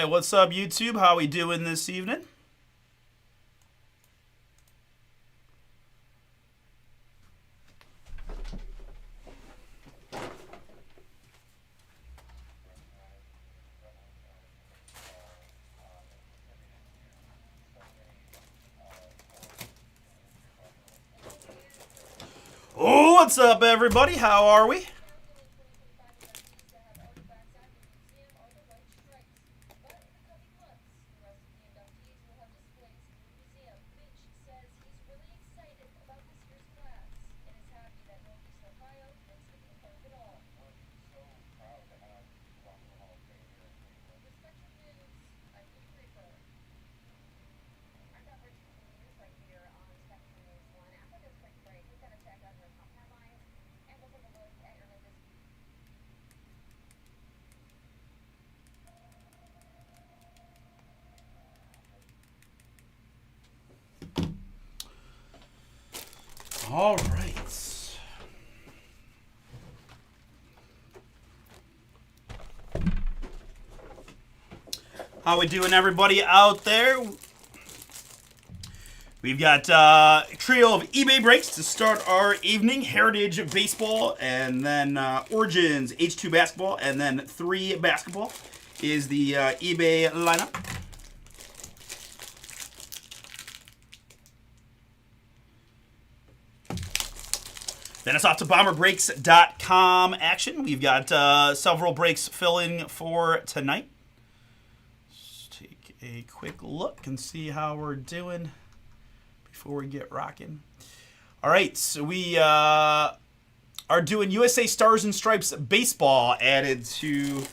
what's up, YouTube? How we doing this evening? Oh, what's up, everybody? How are we? All right. How we doing, everybody out there? We've got a trio of eBay breaks to start our evening. Heritage Baseball, and then Origins H2 Basketball, and then 3 Basketball is the eBay lineup. Then it's off to BomberBreaks.com action. We've got several breaks filling for tonight. Let's take a quick look and see how we're doing before we get rocking. All right, so we are doing USA Stars and Stripes Baseball added to...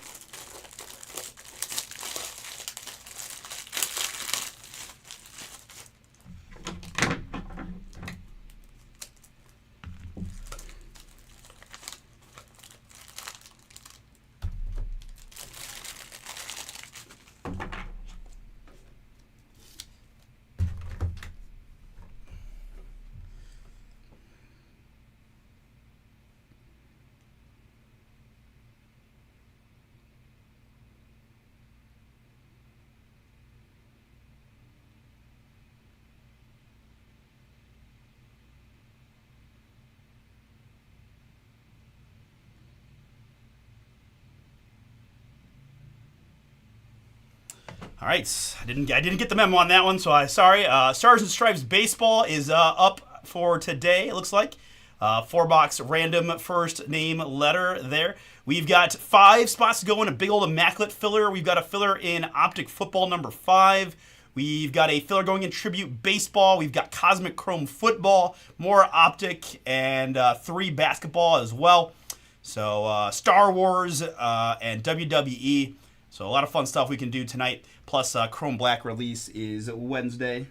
All right, I didn't get the memo on that one, so I'm sorry. Stars and Stripes Baseball is up for today, it looks like. 4-box random first name letter there. We've got 5 spots to go in a big old immaculate filler. We've got a filler in Optic Football number 5. We've got a filler going in Tribute Baseball. We've got Cosmic Chrome Football, more Optic, and 3 Basketball as well. So Star Wars and WWE. So a lot of fun stuff we can do tonight. Plus, Chrome Black release is Wednesday.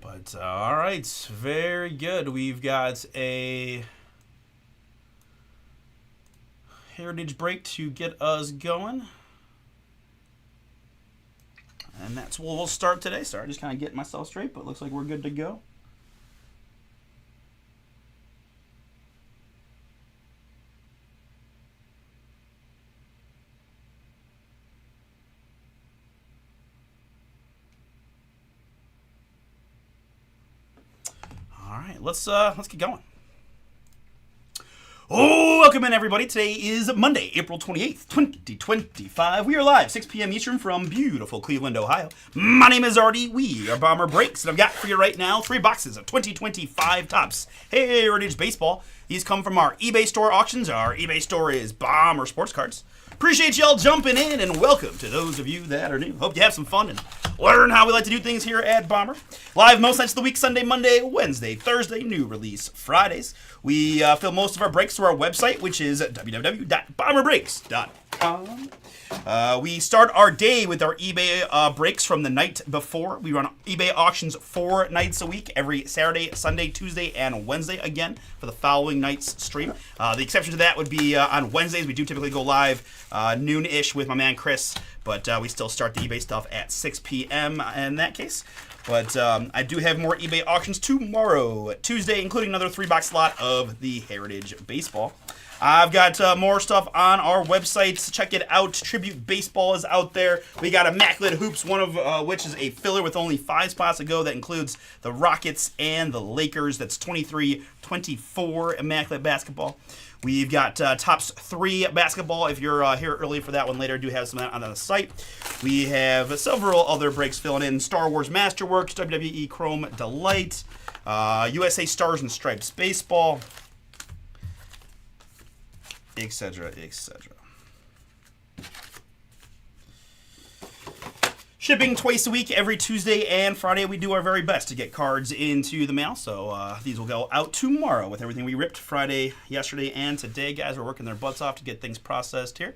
But all right, very good. We've got a heritage break to get us going. And that's where we'll start today. Sorry, just kind of getting myself straight, but it looks like we're good to go. All right, let's get going. Oh, welcome in, everybody. Today is Monday, April 28th, 2025. We are live, 6 p.m. Eastern from beautiful Cleveland, Ohio. My name is Artie. We are Bomber Breaks, and I've got for you right now 3 boxes of 2025 Topps Heritage Baseball. These come from our eBay store auctions. Our eBay store is Bomber Sports Cards. Appreciate y'all jumping in, and welcome to those of you that are new. Hope you have some fun and learn how we like to do things here at Bomber. Live most nights of the week, Sunday, Monday, Wednesday, Thursday, new release Fridays. We film most of our breaks through our website, which is www.bomberbreaks.com. TheChristianMartinez.com. We start our day with our eBay breaks from the night before. We run eBay auctions 4 nights a week, every Saturday, Sunday, Tuesday, and Wednesday again for the following night's stream. The exception to that would be on Wednesdays. We do typically go live noon-ish with my man Chris, but we still start the eBay stuff at 6 p.m. in that case. But I do have more eBay auctions tomorrow, Tuesday, including another 3-box slot of the Heritage Baseball. I've got more stuff on our websites. Check it out. Tribute Baseball is out there. We got Immaculate Hoops, one of which is a filler with only 5 spots to go. That includes the Rockets and the Lakers. That's 23-24 Immaculate Basketball. We've got Tops 3 Basketball. If you're here early for that one later, I do have some on the site. We have several other breaks filling in. Star Wars Masterworks, WWE Chrome Delight, USA Stars and Stripes Baseball, etc., etc. Shipping twice a week, every Tuesday and Friday. We do our very best to get cards into the mail, so these will go out tomorrow with everything we ripped Friday, yesterday, and today. Guys are working their butts off to get things processed here.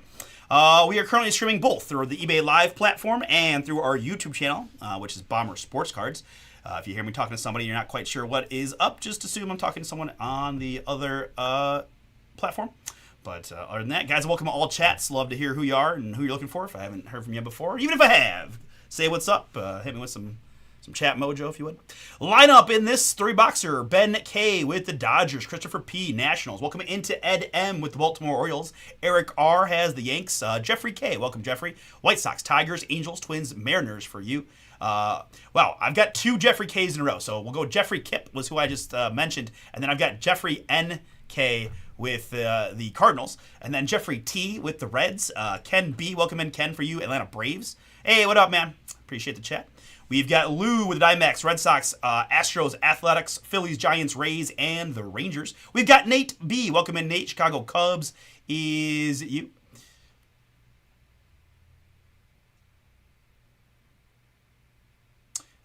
We are currently streaming both through the eBay Live platform and through our YouTube channel, which is Bomber Sports Cards. If you hear me talking to somebody and you're not quite sure what is up, just assume I'm talking to someone on the other platform. But other than that, guys, welcome to all chats. Love to hear who you are and who you're looking for. If I haven't heard from you before, even if I have, say what's up. Hit me with some chat mojo, if you would. Line up in this 3-boxer. Ben K with the Dodgers. Christopher P, Nationals. Welcome into Ed M with the Baltimore Orioles. Eric R has the Yanks. Jeffrey K, welcome, Jeffrey. White Sox, Tigers, Angels, Twins, Mariners for you. Well, I've got 2 Jeffrey Ks in a row. So we'll go Jeffrey Kipp was who I just mentioned. And then I've got Jeffrey N.K. with the Cardinals, and then Jeffrey T with the Reds. Ken B, welcome in, Ken, for you, Atlanta Braves. Hey, what up, man? Appreciate the chat. We've got Lou with the Diamondbacks, Red Sox, Astros, Athletics, Phillies, Giants, Rays, and the Rangers. We've got Nate B, welcome in, Nate. Chicago Cubs is you.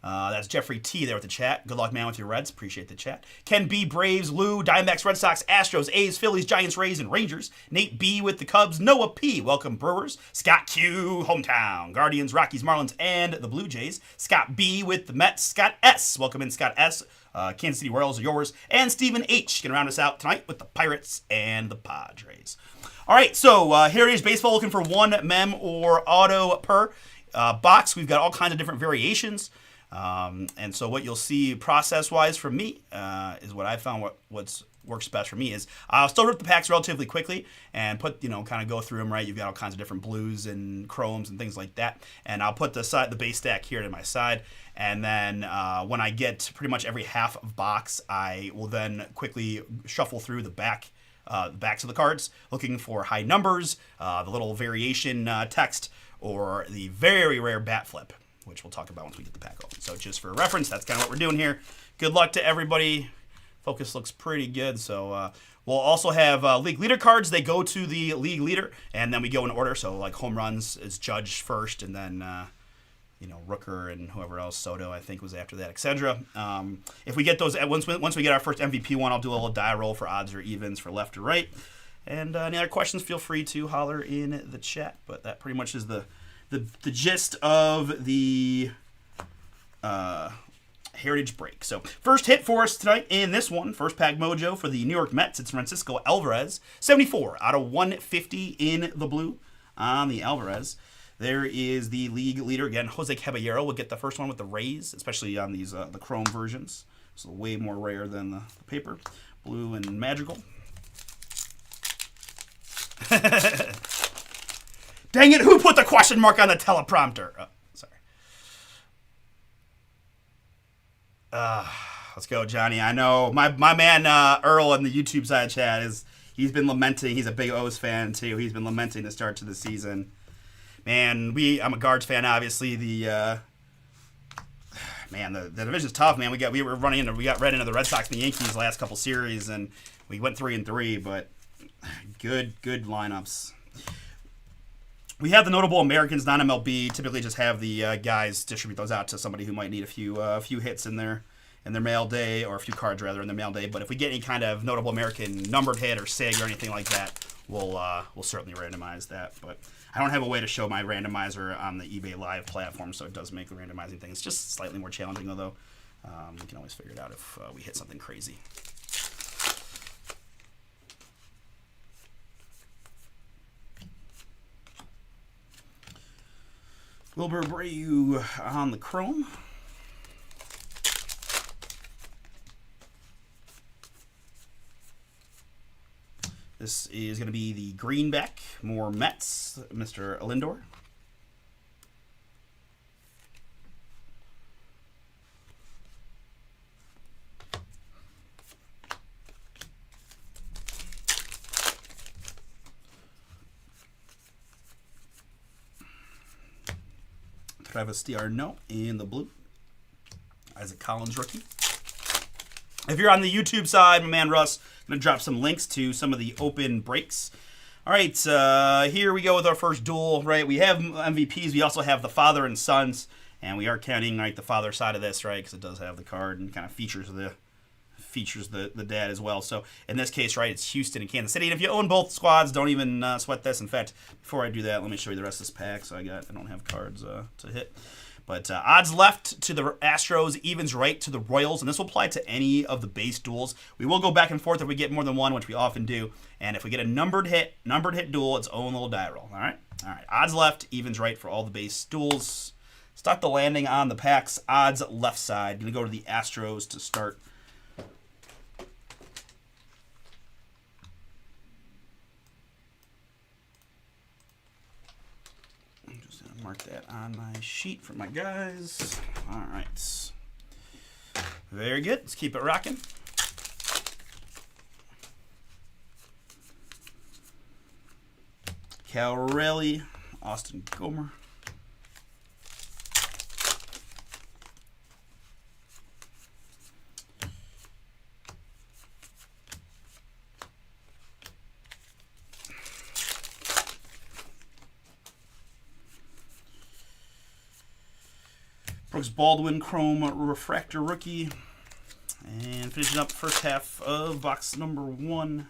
That's Jeffrey T there with the chat. Good luck, man, with your Reds. Appreciate the chat. Ken B, Braves, Lou, Diamondbacks, Red Sox, Astros, A's, Phillies, Giants, Rays, and Rangers. Nate B with the Cubs. Noah P, welcome, Brewers. Scott Q, Hometown, Guardians, Rockies, Marlins, and the Blue Jays. Scott B with the Mets. Scott S, welcome in, Scott S. Kansas City Royals are yours. And Stephen H, going to round us out tonight with the Pirates and the Padres. All right, so Heritage Baseball looking for 1 mem or auto per box. We've got all kinds of different variations. And so what you'll see process-wise from me is what I found what's works best for me is I'll still rip the packs relatively quickly and put, kind of go through them, right? You've got all kinds of different blues and chromes and things like that. And I'll put the base stack here to my side. And then when I get pretty much every half of box, I will then quickly shuffle through the backs of the cards, looking for high numbers, the little variation text, or the very rare bat flip, which we'll talk about once we get the pack open. So just for reference, that's kind of what we're doing here. Good luck to everybody. Focus looks pretty good. So we'll also have league leader cards. They go to the league leader, and then we go in order. So like home runs is judged first, and then Rooker and whoever else, Soto I think was after that, etc. If we get those once we get our first MVP one, I'll do a little die roll for odds or evens for left or right. And any other questions, feel free to holler in the chat. But that pretty much is the gist of the Heritage break. So first hit for us tonight in this one, first pack mojo for the New York Mets. It's Francisco Alvarez, 74 out of 150 in the blue on the Alvarez. There is the league leader again, Jose Caballero. Will get the first one with the Rays, especially on these the chrome versions. So way more rare than the paper, blue and magical. Dang it, who put the question mark on the teleprompter? Oh, sorry. Let's go, Johnny. I know my man Earl on the YouTube side chat he's been lamenting. He's a big O's fan too. He's been lamenting the start to the season. Man, I'm a Guards fan, obviously. The division's tough, man. We got right into the Red Sox and the Yankees the last couple series, and we went 3-3, but good lineups. We have the notable Americans, non-MLB. Typically, just have the guys distribute those out to somebody who might need a few hits in their mail day, or a few cards rather in their mail day. But if we get any kind of notable American numbered hit or SIG or anything like that, we'll certainly randomize that. But I don't have a way to show my randomizer on the eBay Live platform, so it does make the randomizing things just slightly more challenging, although we can always figure it out if we hit something crazy. Wilbur Brayu on the chrome. This is going to be the greenback, more Mets, Mr. Lindor. Travis d'Arnaud in the blue. Isaac Collins rookie. If you're on the YouTube side, my man Russ, I'm going to drop some links to some of the open breaks. All right, here we go with our first duel, right? We have MVPs. We also have the father and sons, and we are counting, right, the father side of this, right, because it does have the card and kind of features the dad as well. So in this case, right, it's Houston and Kansas City. And if you own both squads, don't even sweat this. In fact, before I do that, let me show you the rest of this pack. So I don't have cards to hit. But odds left to the Astros, evens right to the Royals, and this will apply to any of the base duels. We will go back and forth if we get more than one, which we often do. And if we get a numbered hit duel, its own little die roll. All right. Odds left, evens right for all the base duels. Start the landing on the packs. Odds left side. Going to go to the Astros to start. Mark that on my sheet for my guys. All right. Very good. Let's keep it rocking. Cal Raleigh, Austin Gomer. Brooks Baldwin, Chrome Refractor rookie. And finishing up the first half of box number 1.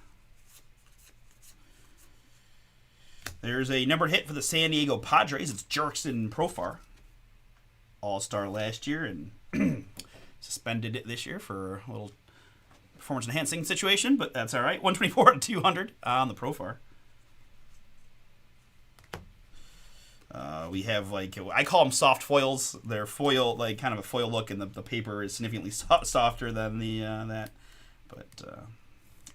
There's a numbered hit for the San Diego Padres. It's Jurickson Profar. All-star last year and suspended it this year for a little performance-enhancing situation, but that's all right. 124 to 200 on the Profar. We have, like, I call them soft foils. They're foil, like kind of a foil look, and the paper is significantly softer than the that. But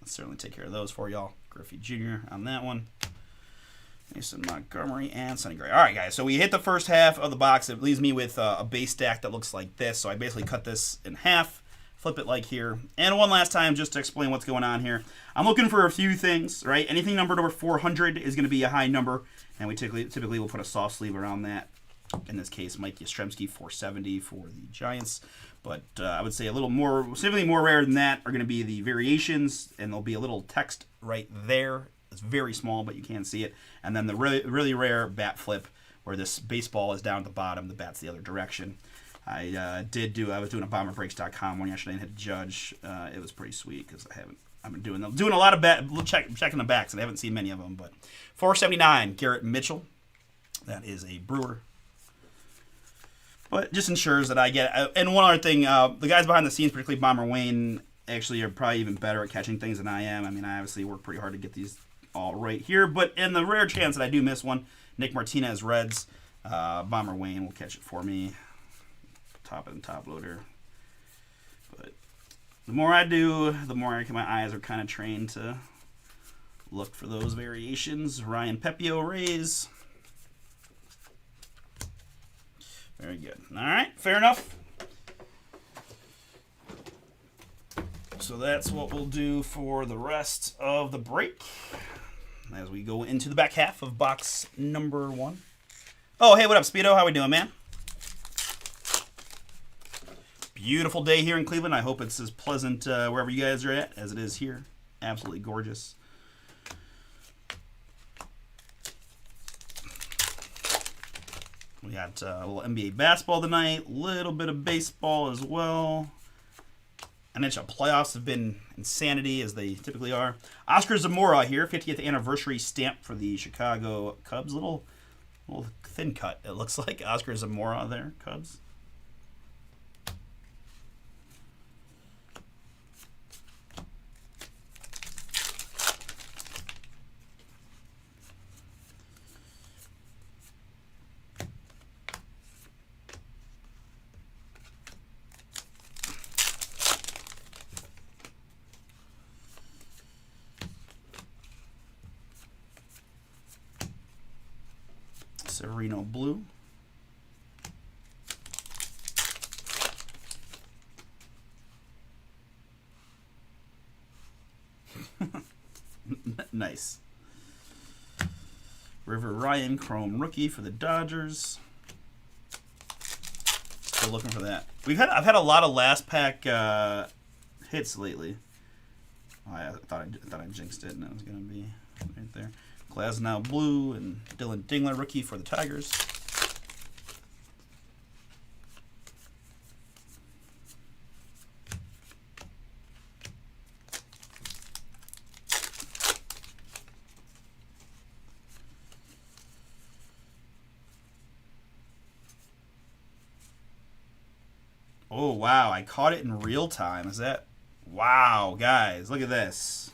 let's certainly take care of those for y'all. Griffey Jr. on that one. Mason Montgomery and Sonny Gray. All right, guys. So we hit the first half of the box. It leaves me with a base stack that looks like this. So I basically cut this in half, flip it like here. And one last time, just to explain what's going on here. I'm looking for a few things, right? Anything numbered over 400 is going to be a high number. And we typically will put a soft sleeve around that. In this case, Mike Yastrzemski, 470 for the Giants. But I would say a little more, significantly more rare than that are going to be the variations. And there'll be a little text right there. It's very small, but you can see it. And then the really rare bat flip, where this baseball is down at the bottom, the bat's the other direction. I was doing a bomberbreaks.com one yesterday and had to judge. It was pretty sweet because I've been doing a lot of checking the backs, and I haven't seen many of them. But 479, Garrett Mitchell. That is a Brewer. But it just ensures that I get. And one other thing, the guys behind the scenes, particularly Bomber Wayne, actually are probably even better at catching things than I am. I mean, I obviously work pretty hard to get these all right here. But in the rare chance that I do miss one, Nick Martinez Reds, Bomber Wayne will catch it for me. Top loader. But the more I do, the more my eyes are kind of trained to look for those variations. Ryan Pepio Rays. Very good. All right, fair enough. So that's what we'll do for the rest of the break as we go into the back half of box number 1. Oh, hey, what up, Speedo? How we doing, man? Beautiful day here in Cleveland. I hope it's as pleasant wherever you guys are at as it is here. Absolutely gorgeous. We got a little NBA basketball tonight, a little bit of baseball as well. NHL playoffs have been insanity, as they typically are. Oscar Zamora here, 50th anniversary stamp for the Chicago Cubs. Little thin cut, it looks like. Oscar Zamora there, Cubs. Sereno blue. Nice. River Ryan chrome rookie for the Dodgers. Still looking for that. I've had a lot of last pack hits lately. Oh, I thought I jinxed it, and it was gonna be right there. Glasnow blue and Dylan Dingler rookie for the Tigers. Oh wow, I caught it in real time. Is that wow, guys, look at this.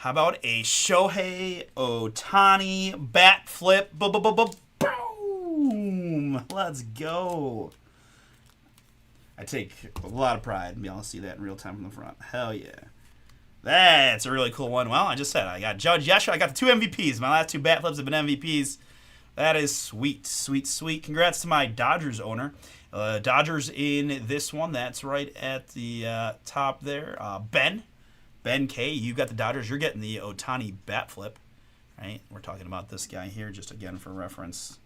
How about a Shohei Ohtani bat flip? Boom! Let's go. I take a lot of pride in being able to see that in real time from the front. Hell yeah. That's a really cool one. Well, I just said I got Judge Yesha. I got the 2 MVPs. My last 2 bat flips have been MVPs. That is sweet, sweet, sweet. Congrats to my Dodgers owner. Dodgers in this one. That's right at the top there. Ben K, you got the Dodgers. You're getting the Ohtani bat flip, right? We're talking about this guy here, just again for reference.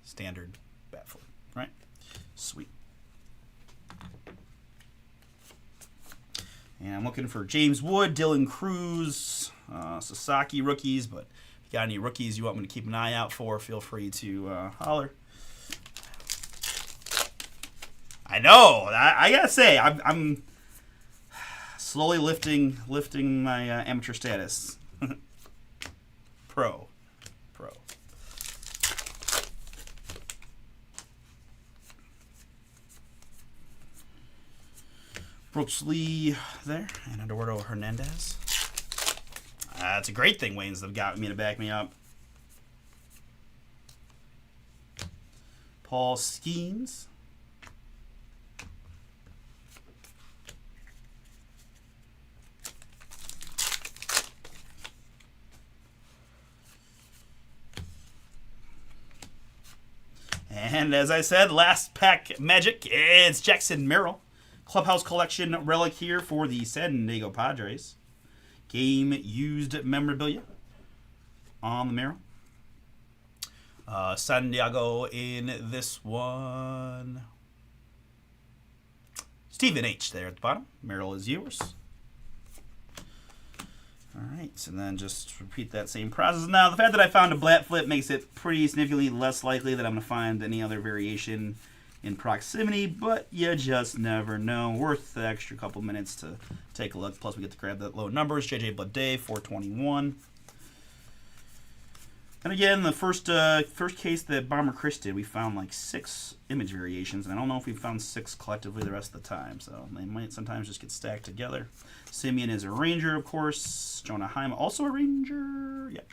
Standard bat flip, right? Sweet. And I'm looking for James Wood, Dylan Cruz, Sasaki rookies, but if you got any rookies you want me to keep an eye out for, feel free to holler. I know. I gotta say, I'm slowly lifting my amateur status. Pro. Brooks Lee there, and Eduardo Hernandez. That's a great thing Wayne's have got me to back me up. Paul Skeens. And as I said, last pack magic, it's Jackson Merrill. Clubhouse Collection relic here for the San Diego Padres. Game used memorabilia on the Merrill. San Diego in this one. Stephen H. there at the bottom. Merrill is yours. All right, and then just repeat that same process. Now, the fact that I found a bat flip makes it pretty significantly less likely that I'm going to find any other variation in proximity, but you just never know. Worth the extra couple minutes to take a look. Plus, we get to grab that low numbers. JJ Bleday, 421. And again, the first case that Bomber Chris did, we found like 6 image variations, and I don't know if we found 6 collectively the rest of the time, so they might sometimes just get stacked together. Simeon is a Ranger, of course. Jonah Heim, also a Ranger. Yep.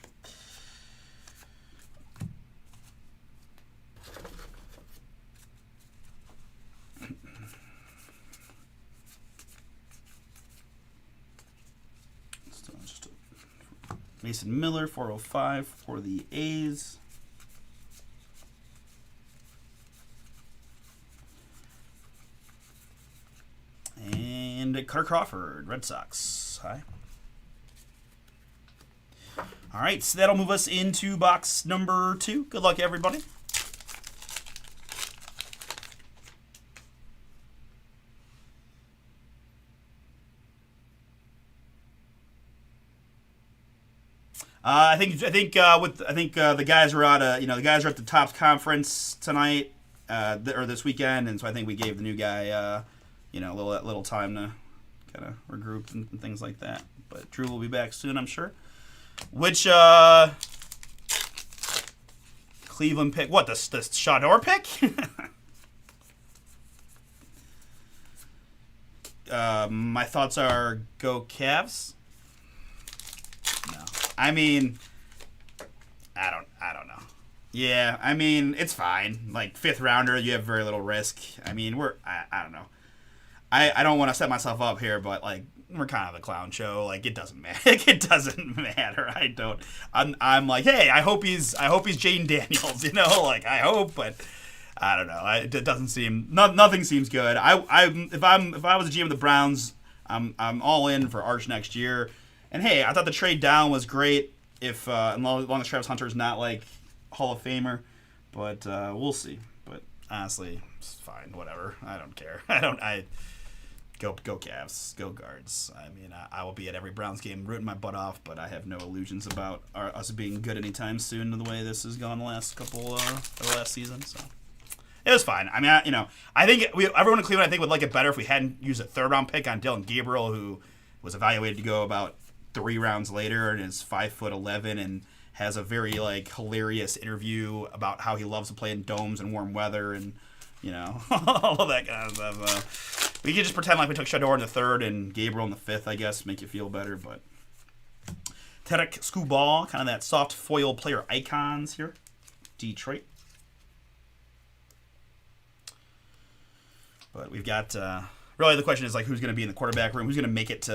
Mason Miller, 405 for the A's. And Carter Crawford, Red Sox. Hi. All right, so that'll move us into box number 2. Good luck, everybody. I think the guys are out. The guys are at the top conference tonight. or this weekend, and so I think we gave the new guy, you know, a little time to kind of regroup and things like that. But Drew will be back soon, I'm sure. Which Cleveland pick? What, the Shador pick? My thoughts are go Cavs. No, I mean, I don't know. Yeah, I mean, it's fine. Like 5th rounder, you have very little risk. I mean, I don't know. I don't want to set myself up here, but like we're kind of a clown show. Like it doesn't matter. It doesn't matter. I'm like, hey, I hope he's Jaden Daniels. You know, like I hope, but I don't know. It doesn't seem nothing seems good. If I was a GM of the Browns, I'm all in for Arch next year. And hey, I thought the trade down was great. If as long as Travis Hunter's not like Hall of Famer, but we'll see. But honestly, it's fine. Whatever. I don't care. Go Cavs. Go Guards. I mean, I will be at every Browns game rooting my butt off, but I have no illusions about us being good anytime soon the way this has gone the last last season. So it was fine. I mean, I think everyone in Cleveland, I think, would like it better if we hadn't used a 3rd-round pick on Dylan Gabriel, who was evaluated to go about 3 rounds later and is 5'11" and has a very like hilarious interview about how he loves to play in domes and warm weather and all of that kind of stuff. We could just pretend like we took Shador in the 3rd and Gabriel in the 5th, I guess, make you feel better. But Tarek Skubal, kind of that soft foil player icons here. Detroit. But we've got really the question is like who's going to be in the quarterback room, who's going to make it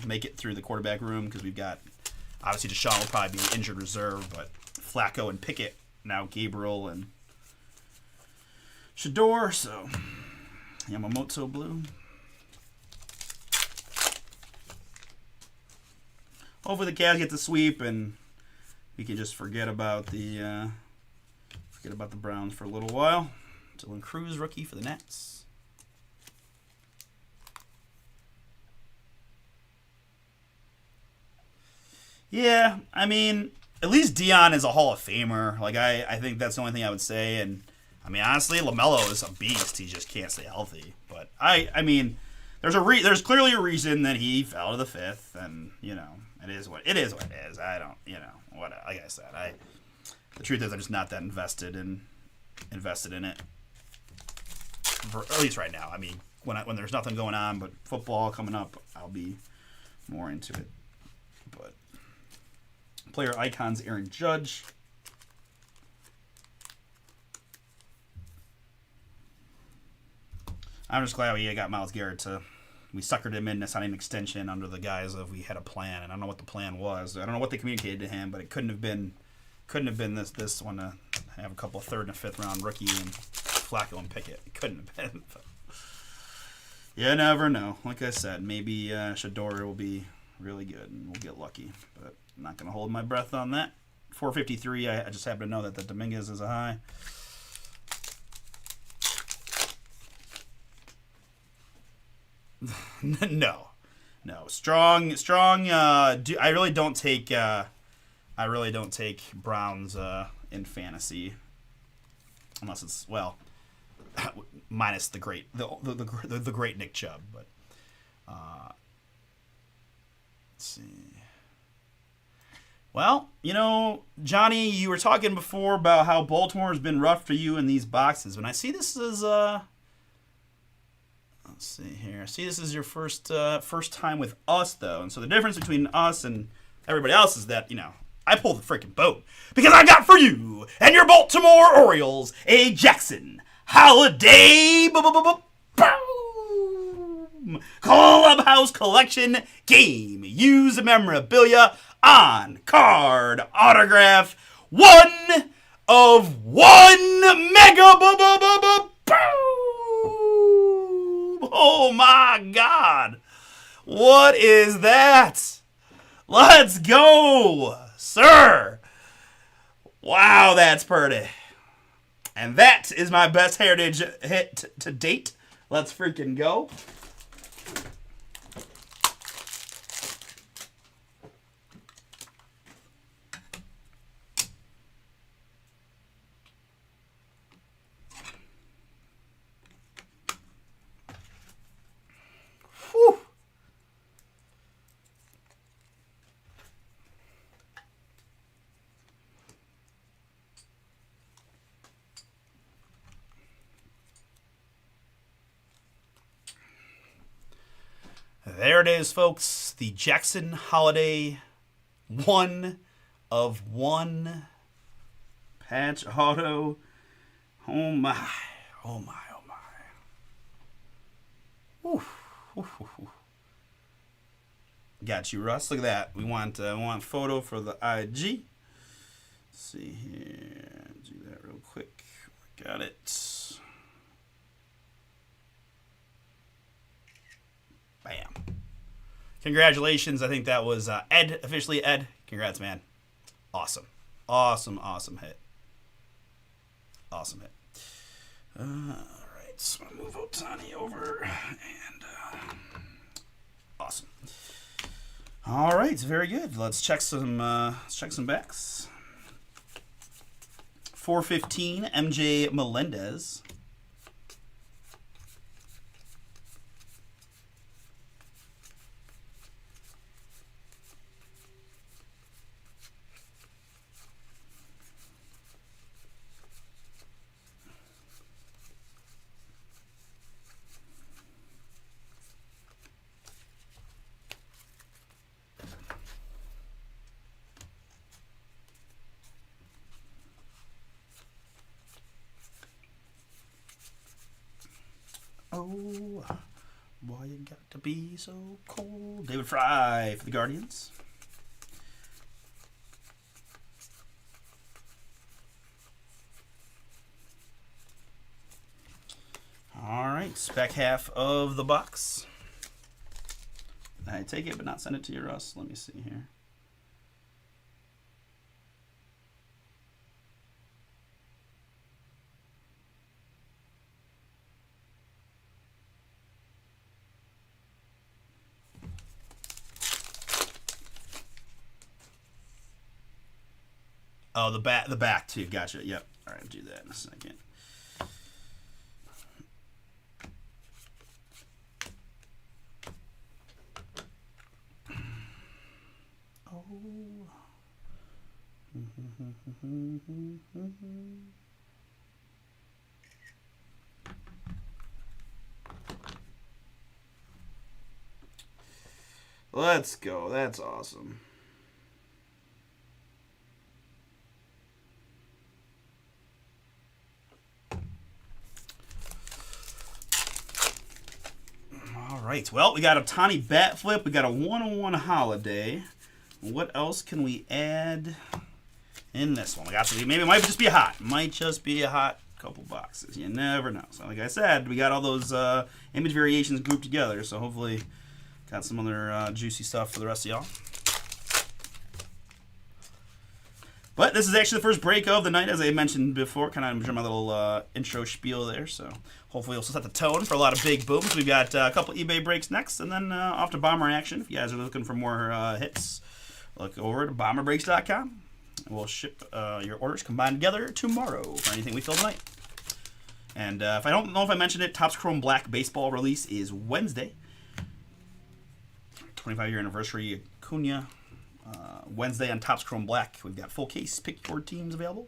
make it through the quarterback room, because we've got obviously Deshaun will probably be injured reserve, but Flacco and Pickett, now Gabriel and Shador, so Yamamoto blue. Hopefully the Cavs get the sweep and we can just forget about the Browns for a little while. Dylan Cruz, rookie for the Nets. Yeah, I mean, at least Dion is a Hall of Famer. Like I think that's the only thing I would say. And I mean, honestly, LaMelo is a beast. He just can't stay healthy. But I mean, there's clearly a reason that he fell to the 5th, and it is what it is. I don't, like I said, the truth is I'm just not that invested in it. At least right now. I mean, when there's nothing going on but football coming up, I'll be more into it. But player icons, Aaron Judge. I'm just glad we got Myles Garrett we suckered him into signing an extension under the guise of we had a plan, and I don't know what the plan was. I don't know what they communicated to him, but it couldn't have been this one to have a couple of 3rd and 5th round rookie and Flacco and Pickett. It couldn't have been. But you never know. Like I said, maybe Shador will be really good and we'll get lucky, but I'm not going to hold my breath on that. 453, I just happen to know that the Dominguez is a high. No, strong. I really don't take Browns in fantasy, unless it's minus the great Nick Chubb. But let's see. Well, Johnny, you were talking before about how Baltimore has been rough for you in these boxes. When I see this as let's see here. See, this is your first time with us, though. And so the difference between us and everybody else is that, I pulled the freaking boat. Because I got for you and your Baltimore Orioles a Jackson Holiday boom Clubhouse Collection game. Use memorabilia on card autograph. 1 of 1 mega boom. Oh my God. What is that? Let's go, sir. Wow, that's pretty. And that is my best Heritage hit to date. Let's freaking go. There it is, folks. The Jackson Holiday 1 of 1 patch auto. Oh my. Oh my. Oh my. Oof. Oof, oof, oof. Got you, Russ. Look at that. We want photo for the IG. Let's see here. Do that real quick. Got it. Bam. Congratulations. I think that was Ed, officially Ed. Congrats, man. Awesome. Awesome, awesome hit. Awesome hit. All right. So I'll move Otani over. And awesome. All right. Very good. Let's check some backs. 415, MJ Melendez. Oh, why you got to be so cold? David Fry for the Guardians. All right, back half of the box. I take it, but not send it to you, Russ. Let me see here. Oh, the back too. Gotcha. Yep. All right, I'll do that in a second. Oh. Let's go. That's awesome. All right. Well, we got a tiny bat flip. We got a 1-on-1 holiday. What else can we add in this one? We got maybe it might just be a hot. Might just be a hot couple boxes. You never know. So like I said, we got all those image variations grouped together. So hopefully got some other juicy stuff for the rest of y'all. But this is actually the first break of the night, as I mentioned before. Kind of my little intro spiel there. So hopefully we'll set the tone for a lot of big booms. We've got a couple eBay breaks next, and then off to Bomber action. If you guys are looking for more hits, look over to bomberbreaks.com. We'll ship your orders combined together tomorrow for anything we fill tonight. And if I don't know if I mentioned it, Topps Chrome Black Baseball release is Wednesday. 25-year anniversary Acuna. Wednesday on Topps Chrome Black. We've got full case pick your teams available.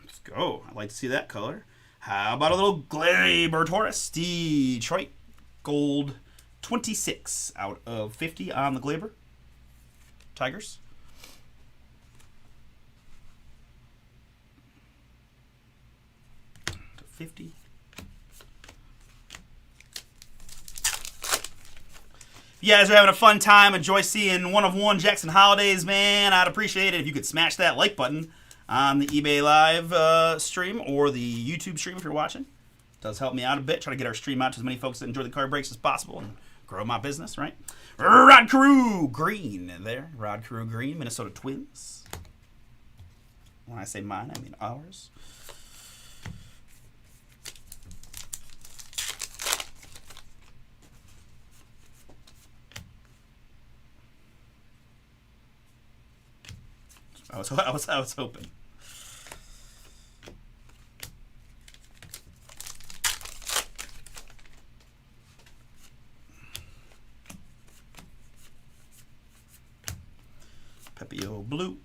Let's go. I'd like to see that color. How about a little Gleyber Torres, Detroit Gold 26 out of 50 on the Gleyber Tigers. To 50. If you guys are having a fun time, enjoy seeing 1-of-1 Jackson Holidays, man, I'd appreciate it if you could smash that like button on the eBay Live stream or the YouTube stream if you're watching. It does help me out a bit. Try to get our stream out to as many folks that enjoy the card breaks as possible and grow my business, right? Rod Carew Green there. Rod Carew Green, Minnesota Twins. When I say mine, I mean ours. I was hoping. Pepio Blue.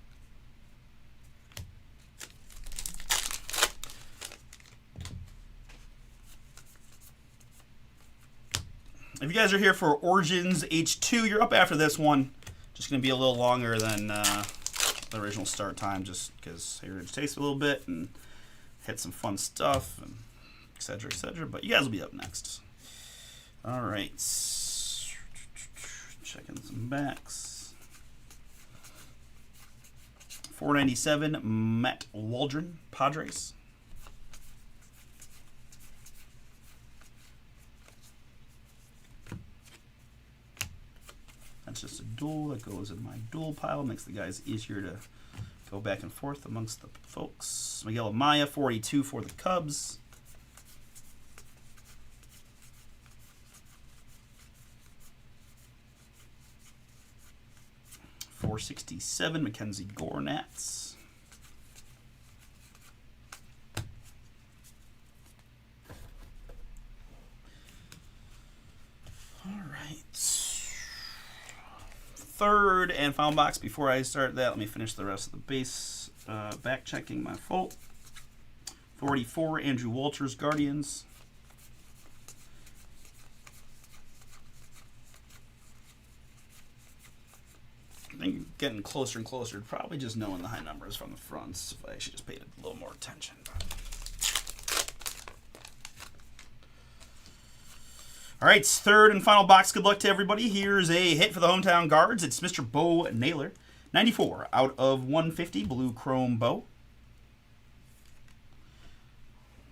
If you guys are here for Origins H2, you're up after this one. Just going to be a little longer than the original start time, just because Heritage takes a little bit and hit some fun stuff, and etc., etc. But you guys will be up next. All right. Checking some backs. 497, Matt Waldron, Padres. That's just a duel that goes in my duel pile. Makes the guys easier to go back and forth amongst the folks. Miguel Amaya, 42 for the Cubs. .467, Mackenzie Gore, Nats. All right. Third and final box. Before I start that, let me finish the rest of the base. Back checking my fault. 44, Andrew Walters, Guardians. I think getting closer and closer, probably just knowing the high numbers from the fronts. If I actually just paid a little more attention. All right, third and final box. Good luck to everybody. Here's a hit for the hometown guards. It's Mr. Bo Naylor. 94 out of 150, blue chrome Bo.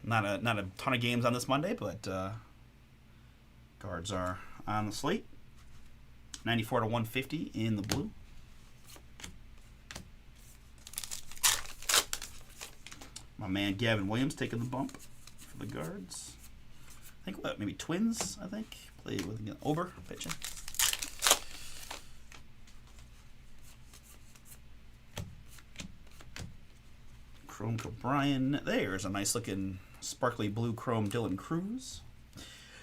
Not a ton of games on this Monday, but guards are on the slate. 94 to 150 in the blue. My man Gavin Williams taking the bump for the guards. I think what, maybe Twins, I think. Played with Ober pitching. Chrome O'Brien. There's a nice looking sparkly blue chrome Dylan Cruz.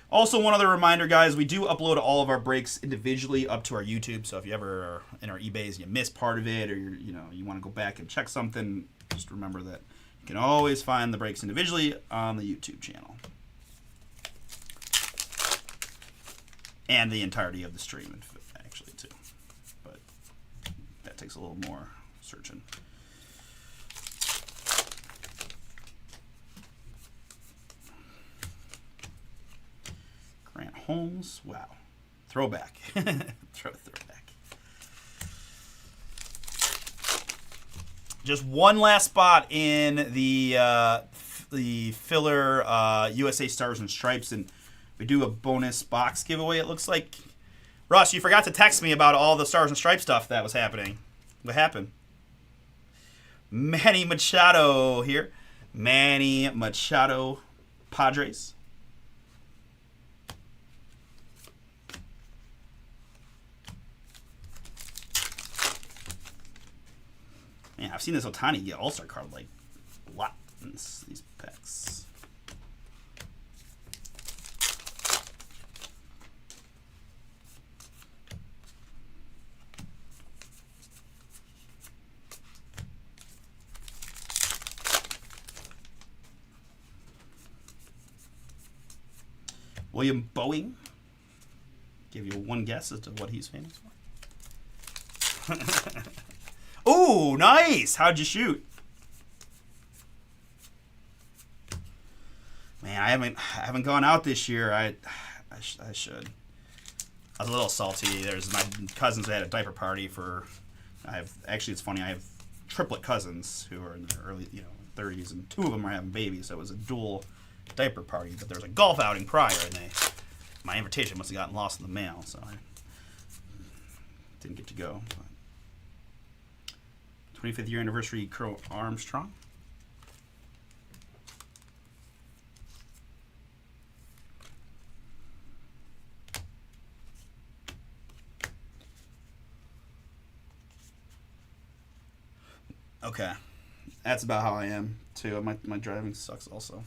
Also, one other reminder, guys, we do upload all of our breaks individually up to our YouTube. So if you ever are in our eBays and you miss part of it, or you want to go back and check something, just remember that you can always find the breaks individually on the YouTube channel. And the entirety of the stream, actually, too. But that takes a little more searching. Grant Holmes. Wow. Throwback. Throwback. Just one last spot in the filler USA Stars and Stripes, and we do a bonus box giveaway, it looks like. Russ, you forgot to text me about all the Stars and Stripes stuff that was happening. What happened? Manny Machado here. Manny Machado, Padres. Man, I've seen this Ohtani get All-Star card like a lot in these packs. William Boeing. Give you one guess as to what he's famous for. Ooh, nice! How'd you shoot? Man, I haven't gone out this year. I should. I was a little salty. There's my cousins had a diaper party for. Actually, it's funny. I have triplet cousins who are in their early 30s, and two of them are having babies. So it was a dual diaper party, but there was a golf outing prior, and my invitation must have gotten lost in the mail, so I didn't get to go. But 25th year anniversary, Crow Armstrong. Okay, that's about how I am too. My driving sucks also.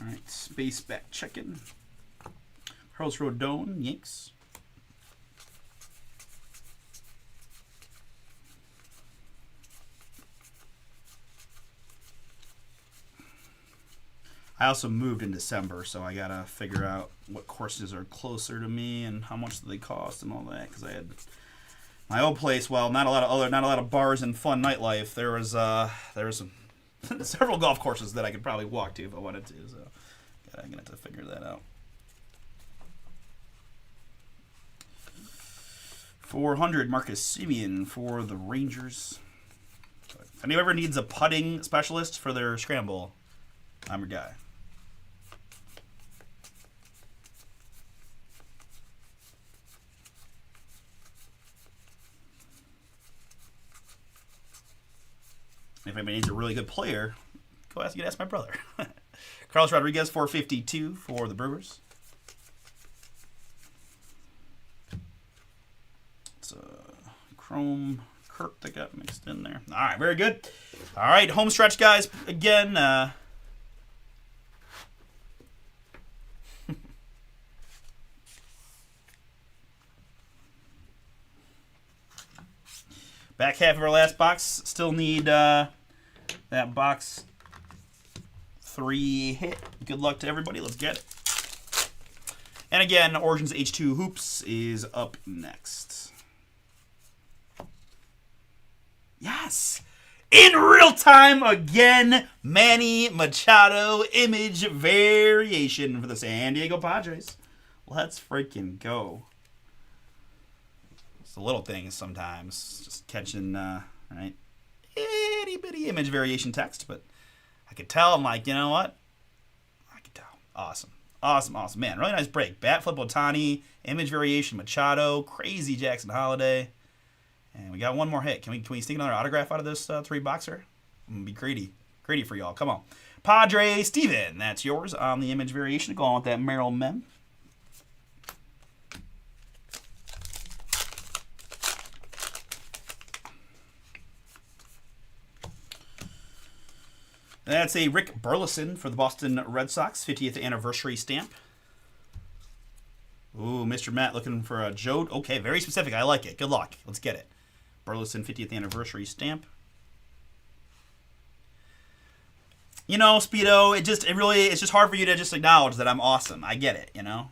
All right, space back checking. Carlos Rodon, Yanks. I also moved in December, so I gotta figure out what courses are closer to me and how much they cost and all that. Because I had my old place. Well, not a lot of bars and fun nightlife. There was some several golf courses that I could probably walk to if I wanted to. So I'm gonna have to figure that out. 400 Marcus Semien for the Rangers. If anyone ever needs a putting specialist for their scramble, I'm your guy. If anybody needs a really good player, you can ask my brother. Carlos Rodriguez, 452 for the Brewers. It's a Chrome Kurt that got mixed in there. All right, very good. All right, home stretch, guys. Again, back half of our last box. Still need that box 3 hit. Good luck to everybody. Let's get it. And again, Origins H2 Hoops is up next. Yes! In real time again, Manny Machado image variation for the San Diego Padres. Let's freaking go. It's the little things sometimes. Just catching, right? Itty bitty image variation text, but I could tell. I'm like, you know what? I could tell. Awesome. Awesome, awesome. Man, really nice break. Bat flip Ohtani, image variation Machado, crazy Jackson Holiday. And we got one more hit. Can we sneak another autograph out of this 3-boxer? I'm going to be greedy for y'all. Come on. Padre Steven, that's yours on the image variation. Go on with that Merrill Mem. That's a Rick Burleson for the Boston Red Sox, 50th anniversary stamp. Ooh, Mr. Matt looking for a Joe. Okay, very specific. I like it. Good luck. Let's get it. Burleson 50th anniversary stamp. You know, Speedo, it's just hard for you to just acknowledge that I'm awesome. I get it, you know.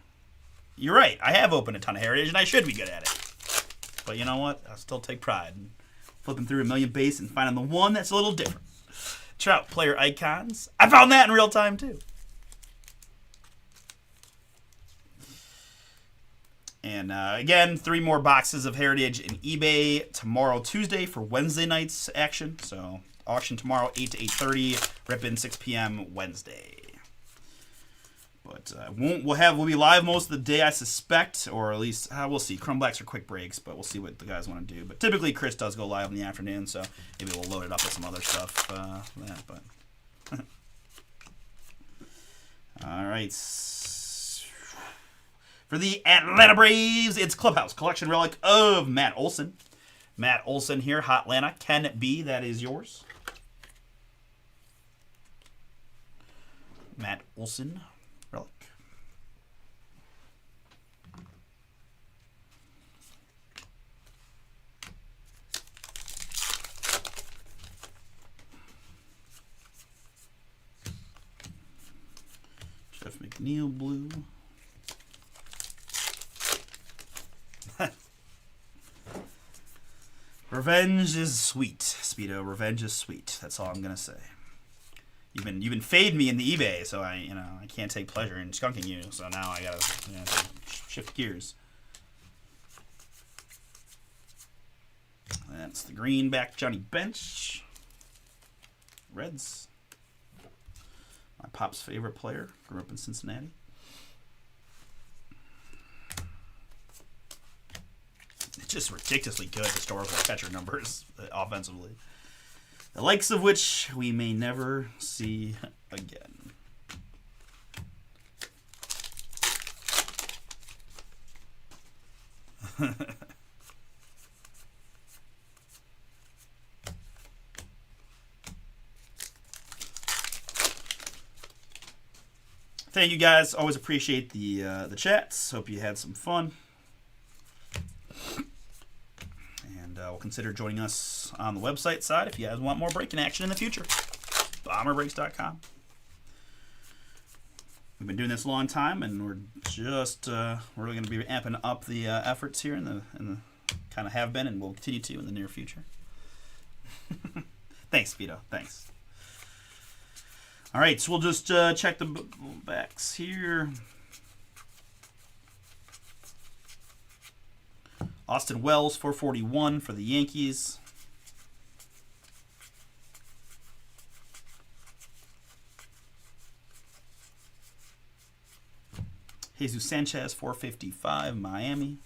You're right. I have opened a ton of Heritage, and I should be good at it. But you know what? I still take pride in flipping through a million base and finding the one that's a little different. Trout player icons. I found that in real time, too. And again, 3 more boxes of Heritage in eBay tomorrow, Tuesday, for Wednesday night's action. So, auction tomorrow, 8 to 8:30. Rip in 6 p.m. Wednesday. But we'll be live most of the day, I suspect, or at least we'll see. Crumbacks are quick breaks, but we'll see what the guys want to do. But typically, Chris does go live in the afternoon, so maybe we'll load it up with some other stuff. All right. For the Atlanta Braves, it's Clubhouse Collection Relic of Matt Olson. Matt Olson here, Hot Atlanta. Ken B, that is yours. Matt Olson Relic. Jeff McNeil blue. Revenge is sweet, Speedo. Revenge is sweet. That's all I'm gonna say. You've been fading me in the eBay, so I can't take pleasure in skunking you. So now I gotta shift gears. That's the greenback Johnny Bench. Reds. My pop's favorite player. Grew up in Cincinnati. Just ridiculously good historical catcher numbers offensively. The likes of which we may never see again. Thank you guys. Always appreciate the chats. Hope you had some fun. We'll consider joining us on the website side if you guys want more breaking action in the future. BomberBreaks.com. we've been doing this a long time, and we're just we're really going to be amping up the efforts here, in the kind of have been, and will continue to in the near future. Thanks, Vito. Thanks. All right, so we'll just check the backs here. Austin Wells, 441 for the Yankees. Jesus Sanchez, 455, Miami.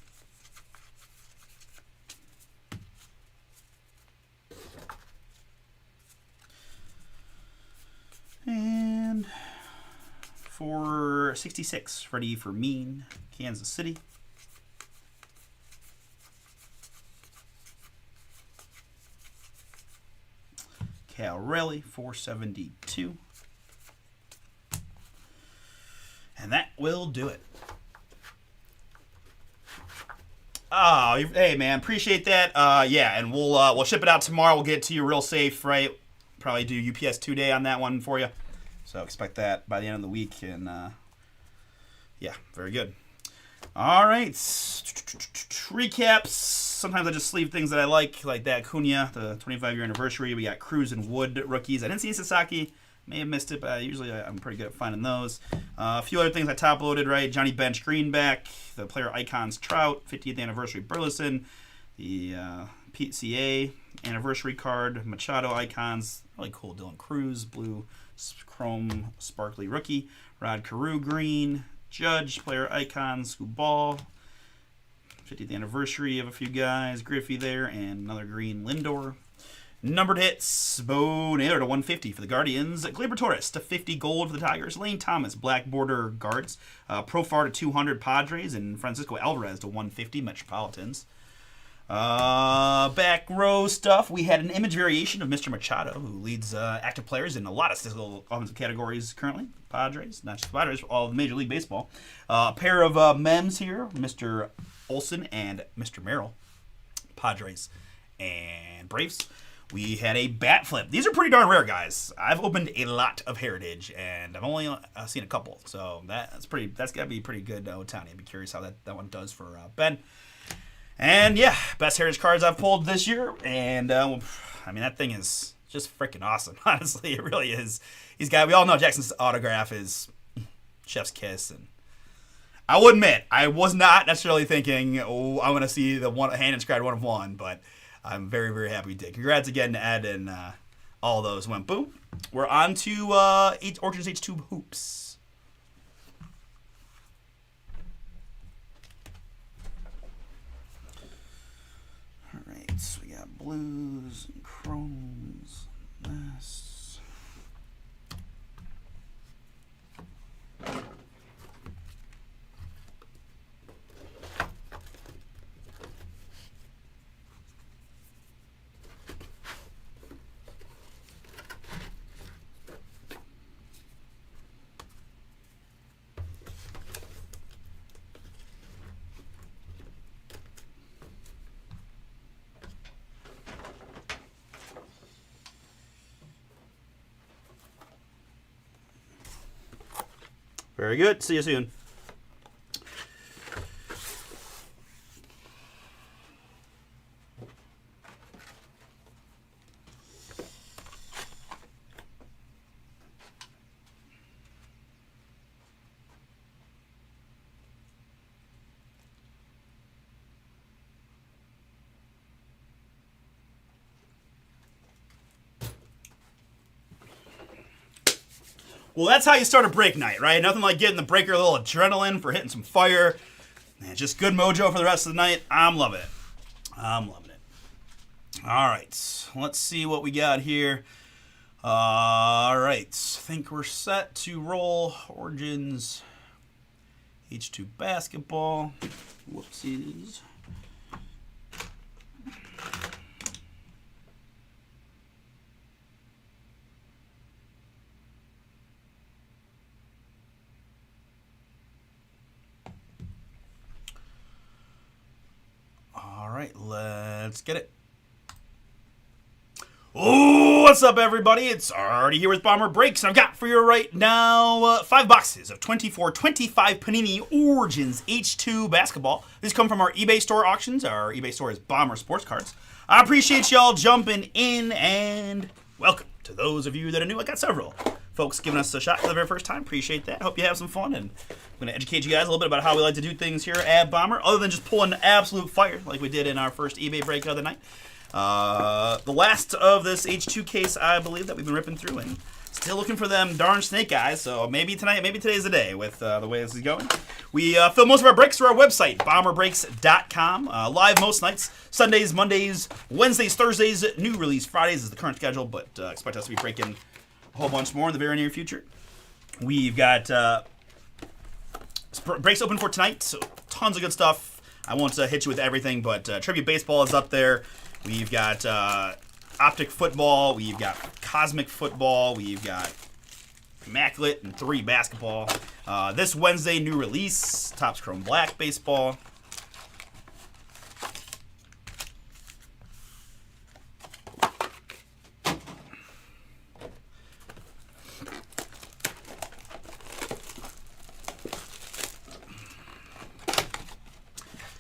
And 466, Freddie Fermin, Kansas City. Cal Raleigh, 472. And that will do it. Oh, hey man, appreciate that. Yeah, and we'll ship it out tomorrow. We'll get it to you real safe, right? Probably do UPS 2-day on that one for you. So expect that by the end of the week. And yeah, very good. All right, recaps. Sometimes I just sleeve things that I like that Cunha, the 25-year anniversary. We got Cruz and Wood rookies. I didn't see Sasaki. May have missed it, but usually I'm pretty good at finding those. A few other things I top-loaded, right? Johnny Bench Greenback, the player icons Trout, 50th anniversary Burleson, the PCA anniversary card, Machado icons, really cool. Dylan Cruz, blue chrome sparkly rookie, Rod Carew green, Judge player icons, Ball, 50th anniversary of a few guys, Griffey there, and another green Lindor. Numbered hits, Bo Naylor to 150 for the Guardians. Gleyber Torres to 50 gold for the Tigers. Lane Thomas, black border guards. Profar to 200 Padres. And Francisco Alvarez to 150 Metropolitans. Back row stuff. We had an image variation of Mr. Machado, who leads active players in a lot of statistical offensive categories currently. Padres, not just Padres, all of Major League Baseball. A pair of mems here, Mr. Olsen and Mr. Merrill. Padres and Braves. We had a bat flip. These are pretty darn rare, guys. I've opened a lot of Heritage, and I've only seen a couple. So that's got to be pretty good, Otani. I'd be curious how that one does for Ben. And yeah, best Heritage cards I've pulled this year. And I mean, that thing is just freaking awesome. Honestly, it really is. We all know Jackson's autograph is chef's kiss. And I will admit, I was not necessarily thinking, oh, I want to see the hand inscribed 1/1, but I'm very, very happy we did. Congrats again to Ed, and all those went boom. We're on to Orchards H2 Hoops. All right, so we got blues and chromes. This. Very good. See you soon. Well, that's how you start a break night, right? Nothing like getting the breaker, a little adrenaline for hitting some fire. Man, just good mojo for the rest of the night. I'm loving it. I'm loving it. All right. Let's see what we got here. All right. I think we're set to roll Origins H2 Basketball. Whoopsies. All right, let's get it. Oh! What's up, everybody? It's Artie here with Bomber Breaks, and I've got for you right now 5 boxes of 24-25 Panini Origins H2 basketball. These come from our eBay store auctions. Our eBay store is Bomber Sports Cards. I appreciate y'all jumping in, and welcome to those of you that are new. I got several folks giving us a shot for the very first time. Appreciate that. Hope you have some fun, and I'm going to educate you guys a little bit about how we like to do things here at Bomber, other than just pulling absolute fire like we did in our first eBay break the other night. The last of this H2 case, I believe, that we've been ripping through, and still looking for them darn snake eyes. So maybe tonight, maybe today's the day with the way this is going. We film most of our breaks through our website, bomberbreaks.com. Live most nights, Sundays, Mondays, Wednesdays, Thursdays, new release Fridays is the current schedule, but expect us to be breaking a whole bunch more in the very near future. We've got breaks open for tonight, so tons of good stuff. I won't hit you with everything, but Tribute Baseball is up there. We've got Optic Football, we've got Cosmic Football, we've got Immaculate and 3 Basketball. This Wednesday, new release, Topps Chrome Black Baseball.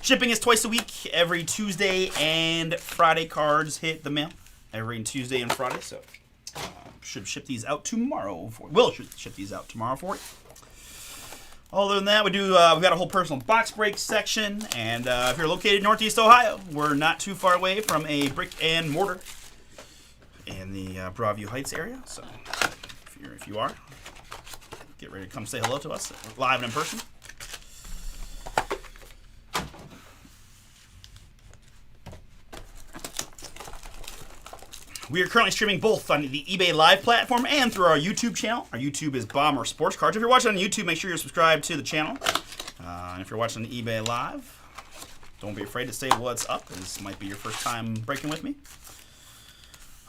Shipping is twice a week. Every Tuesday and Friday cards hit the mail. Every Tuesday and Friday, so should ship these out tomorrow. We'll ship these out tomorrow for you. Other than that, we've got a whole personal box break section, and if you're located in Northeast Ohio, we're not too far away from a brick and mortar in the Broadview Heights area. So if you are, get ready to come say hello to us live and in person. We are currently streaming both on the eBay Live platform and through our YouTube channel. Our YouTube is Bomber Sports Cards. If you're watching on YouTube, make sure you're subscribed to the channel. And if you're watching on eBay Live, don't be afraid to say what's up. This might be your first time breaking with me.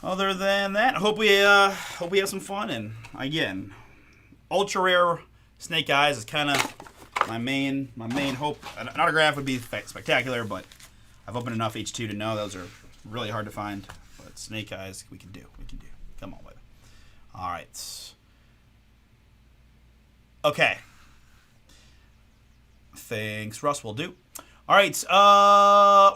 Other than that, I hope we have some fun. And again, ultra rare snake eyes is kind of my main hope. An autograph would be spectacular, but I've opened enough H2 to know those are really hard to find. Snake eyes, we can do. Come on, baby. All right. Okay. Thanks, Russ. Will do. All right.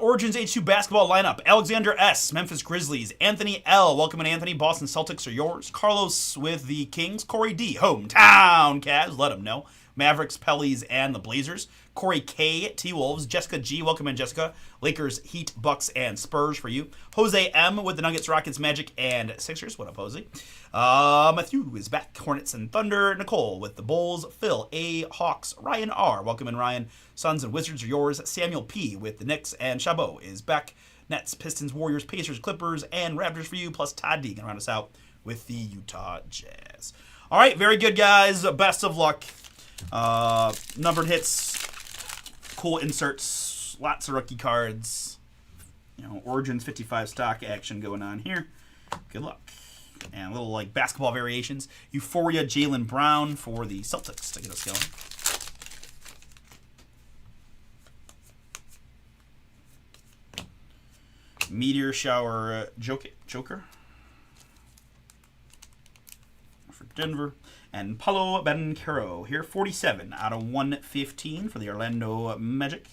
Origins H2 basketball lineup. Alexander S., Memphis Grizzlies. Anthony L., welcome in, Anthony. Boston Celtics are yours. Carlos with the Kings. Corey D., hometown Cavs. Let him know. Mavericks, Pellies, and the Blazers. Corey K, T-Wolves. Jessica G, welcome in, Jessica. Lakers, Heat, Bucks, and Spurs for you. Jose M with the Nuggets, Rockets, Magic, and Sixers. What up, Jose? Matthew is back. Hornets and Thunder. Nicole with the Bulls. Phil A, Hawks. Ryan R, welcome in, Ryan. Suns and Wizards are yours. Samuel P with the Knicks, and Chabot is back. Nets, Pistons, Warriors, Pacers, Clippers, and Raptors for you, plus Todd D. Gonna round us out with the Utah Jazz. All right, very good, guys. Best of luck. Numbered hits, cool inserts, lots of rookie cards, Origins 55 stock action going on here. Good luck. And a little like basketball variations. Euphoria Jaylen Brown for the Celtics to get us going. Meteor Shower Joker for Denver. And Paulo Banchero here, 47 out of 115 for the Orlando Magic.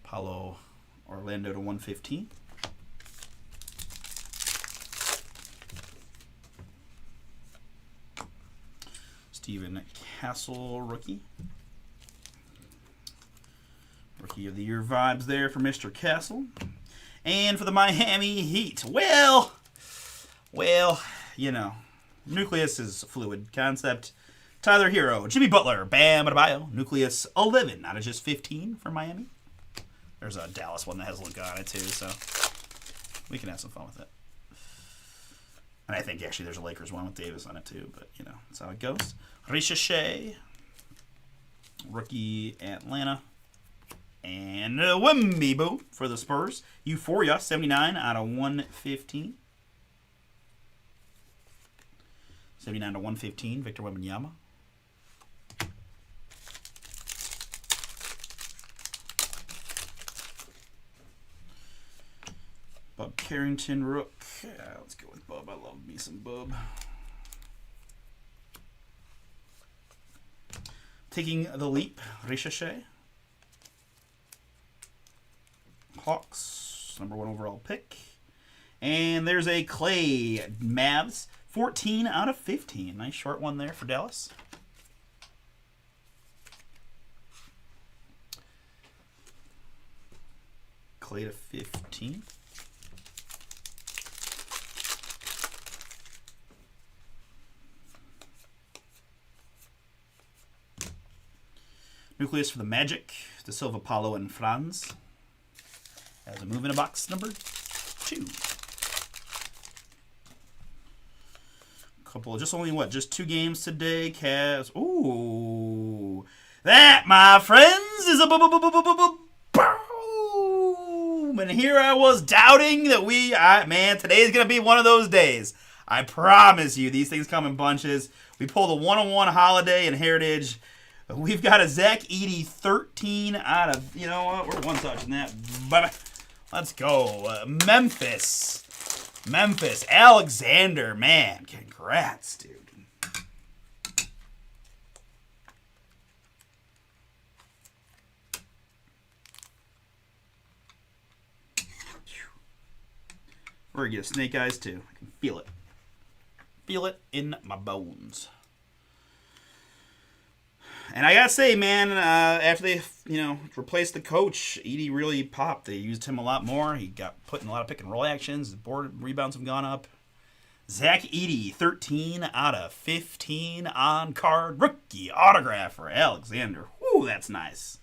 Paulo Orlando to 115. Stephen Castle, rookie. Rookie of the Year vibes there for Mr. Castle. And for the Miami Heat, well, Nucleus is a fluid concept. Tyler Hero, Jimmy Butler, Bam Adebayo. Nucleus 11 out of just 15 for Miami. There's a Dallas one that has Luka on it too, so we can have some fun with it. And I think actually there's a Lakers one with Davis on it too, but that's how it goes. Ricochet, rookie Atlanta. And Wemby for the Spurs. Euphoria, 79 out of 115. 79 to 115, Victor Wembanyama. Bob Carrington, Rook. let's go with Bub. I love me some Bub. Taking the leap, Ricochet. Hawks, number 1 overall pick. And there's a Clay Mavs, 14 out of 15. Nice short one there for Dallas. Clay to 15. Nucleus for the Magic, De Silva, Paulo, and Franz. As a move in a box number 2. Couple, just only what? Just 2 games today. Cavs. Ooh, that, my friends, is a boom. And here I was doubting that man, today's gonna be one of those days. I promise you, these things come in bunches. We pulled a 1-on-1 Holiday and Heritage. We've got a Zach Edey 13 out of, you know what? We're one touching that. Let's go. Memphis. Alexander, man. Congrats, dude. We're going to get snake eyes, too. I can feel it. Feel it in my bones. And I gotta say, man, after they, replaced the coach, Edey really popped. They used him a lot more. He got put in a lot of pick and roll actions. The board rebounds have gone up. Zach Edey, 13 out of 15 on card rookie autograph for Alexander. Whoo, that's nice.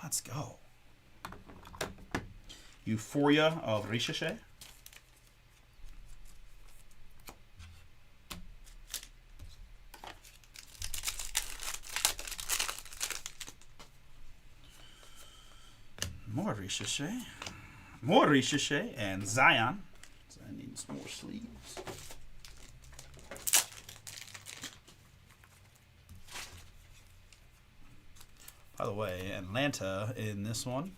Let's go. Euphoria of Ricochet. More Ricochet, and Zion. So I need some more sleeves. By the way, Atlanta in this one.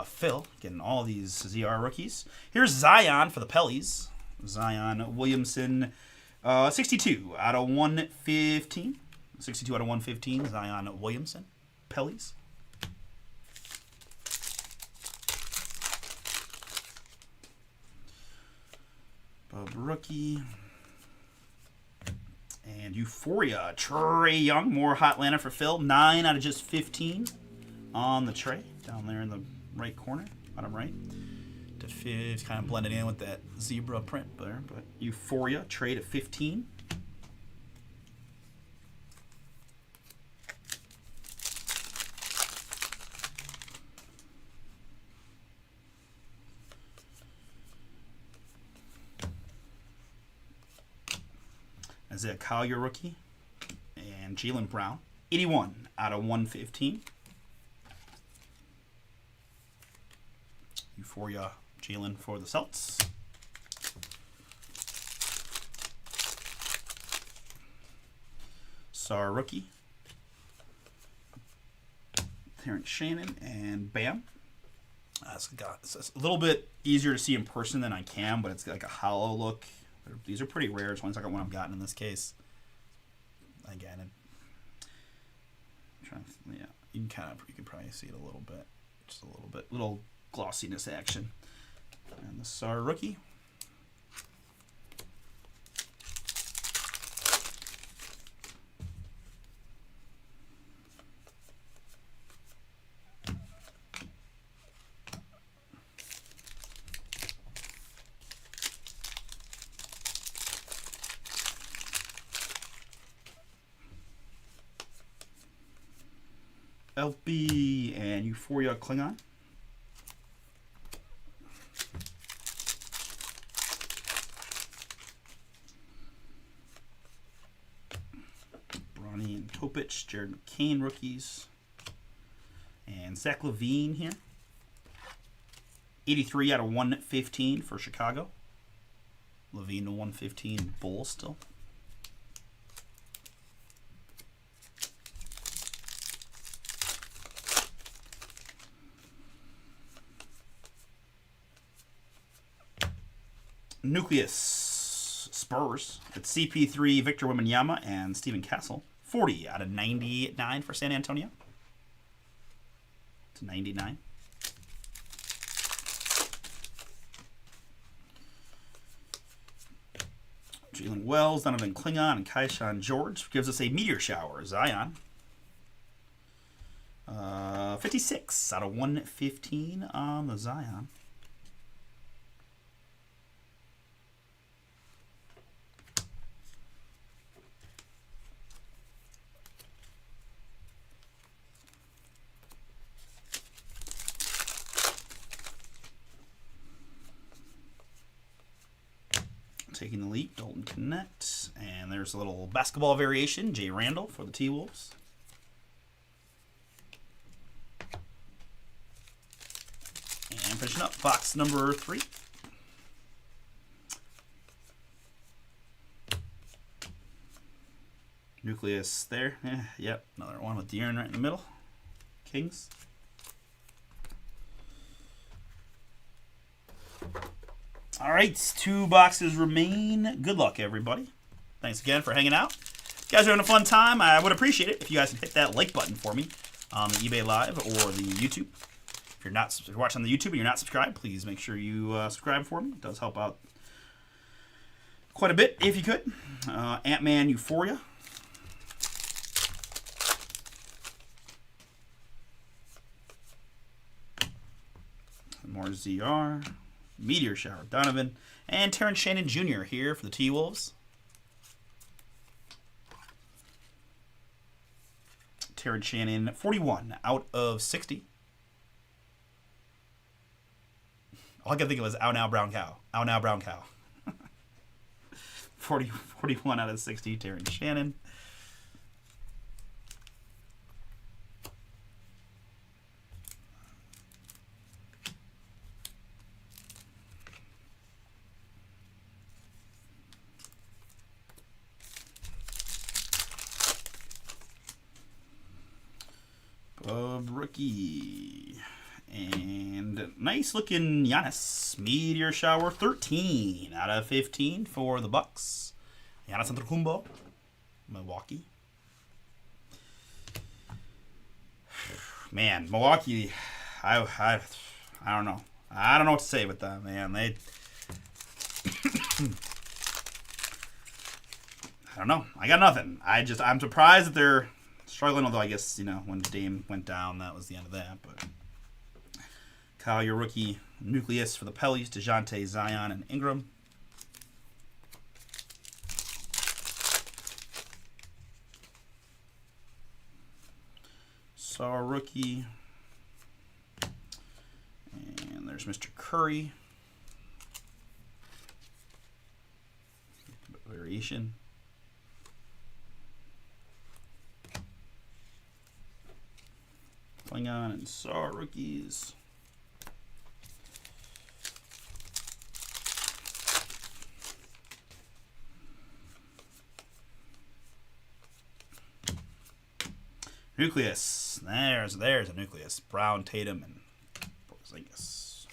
Phil getting all these ZR rookies. Here's Zion for the Pellies. Zion Williamson, 62 out of 115. 62 out of 115. Zion Williamson, Pellies. Rookie. And Euphoria, Trae Young, more Hot Atlanta for Phil. 9 out of just 15 on the tray. Down there in the right corner, bottom right. To 5, kind of blended in with that zebra print there. But Euphoria, Trae to 15. Isaiah Collier rookie. And Jaylen Brown. 81 out of 115. Euphoria Jaylen for the Celts. Sar rookie. Terrence Shannon and Bam. It's a little bit easier to see in person than I can, but it's like a hollow look. These are pretty rare. It's only like one I've gotten in this case. Again, you can probably see it a little bit, just a little bit, little glossiness action. And this is our rookie. LB and Euphoria Klingon. Bronny and Topic, Jared McCain rookies. And Zach LaVine here. 83 out of 115 for Chicago. LaVine to 115 Bulls still. Nucleus Spurs. It's CP3, Victor Wembanyama, and Stephen Castle. 40 out of 99 for San Antonio. To 99. Jalen Wells, Donovan Klingon, and Kaishan George gives us a meteor shower. Zion. 56 out of 115 on the Zion. Taking the leap, Dalton Connect. And there's a little basketball variation, Jay Randall for the T-Wolves. And finishing up, box number 3. Nucleus there. Yep, another one with De'Aaron right in the middle. Kings. All right, 2 boxes remain. Good luck, everybody. Thanks again for hanging out. If you guys are having a fun time, I would appreciate it if you guys can hit that like button for me on the eBay Live or the YouTube. If you're watching on the YouTube and you're not subscribed, please make sure you subscribe for me. It does help out quite a bit if you could. Ant-Man Euphoria. More ZR. Meteor Shower, Donovan, and Terrence Shannon Jr. here for the T-Wolves. Terrence Shannon, 41 out of 60. All I can think of was Ow Now Brown Cow. Ow Now Brown Cow. 41 out of 60, Terrence Shannon. Of rookie. And nice looking Giannis. Meteor Shower, 13 out of 15 for the Bucks. Giannis Antetokounmpo, Milwaukee. Man, Milwaukee, I don't know. I don't know what to say with them, man. They I don't know. I got nothing. I'm surprised that they're struggling, although I guess, when Dame went down, that was the end of that. But Kyle, your rookie. Nucleus for the Pellies, DeJounte, Zion, and Ingram. Saw rookie. And there's Mr. Curry. Variation. Klingon and Saw rookies. Nucleus. There's a Nucleus. Brown, Tatum, and Porzingis.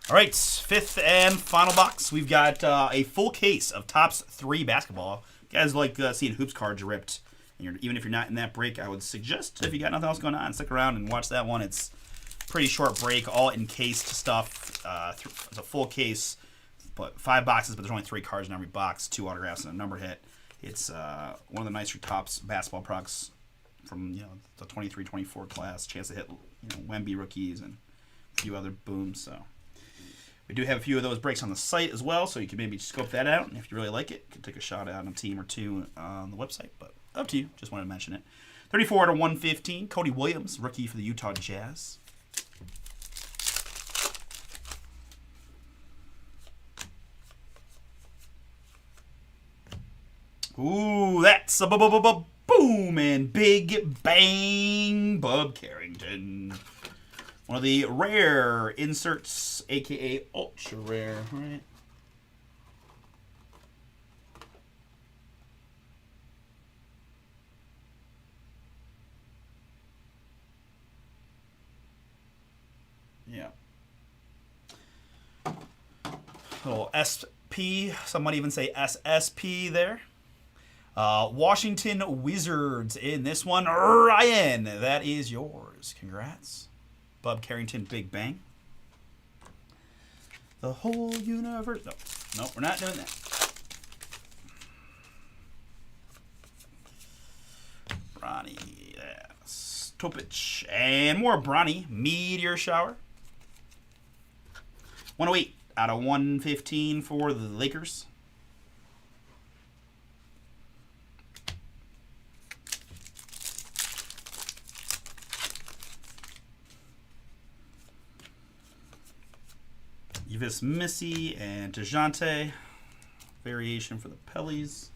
All right, 5th and final box. We've got a full case of Topps 3 basketball. You guys like seeing hoops cards ripped. And even if you're not in that break, I would suggest, if you got nothing else going on, stick around and watch that one. It's pretty short break, all encased stuff. It's a full case, but 5 boxes, but there's only 3 cards in every box, 2 autographs and a number hit. It's one of the nicer Topps basketball products from the 23-24 class. Chance to hit Wemby rookies and a few other booms. So we do have a few of those breaks on the site as well, so you can maybe scope that out. And if you really like it, you can take a shot at a team or 2 on the website. But up to you. Just wanted to mention it. 34 out of 115. Cody Williams, rookie for the Utah Jazz. Ooh, that's a boom and big bang, Bub Carrington. One of the rare inserts, a.k.a. ultra rare, right? Yeah. Little P. Some might even say SSP there. Washington Wizards in this one. Ryan, that is yours. Congrats. Bub Carrington, Big Bang. The whole universe. No, we're not doing that. Bronny, yes. Topic. And more Bronny. Meteor Shower. 108 out of 115 for the Lakers. Yves Missy and DeJounte. Variation for the Pellies.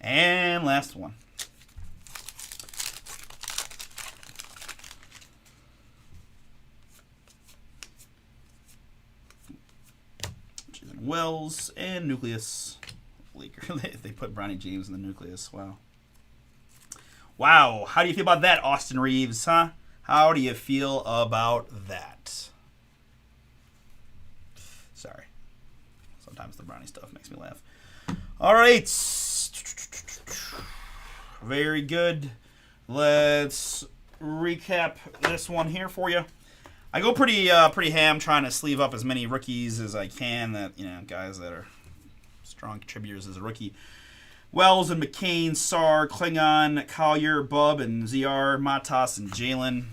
And last one. Wells and Nucleus. Laker. They put Bronny James in the Nucleus. Wow. Wow. How do you feel about that, Austin Reeves, huh? How do you feel about that? Sorry. Sometimes the Bronny stuff makes me laugh. All right. Very good. Let's recap this one here for you. I go pretty ham trying to sleeve up as many rookies as I can that, guys that are strong contributors as a rookie. Wells and McCain, Sar, Klingon, Collier, Bub, and ZR, Matas, and Jalen.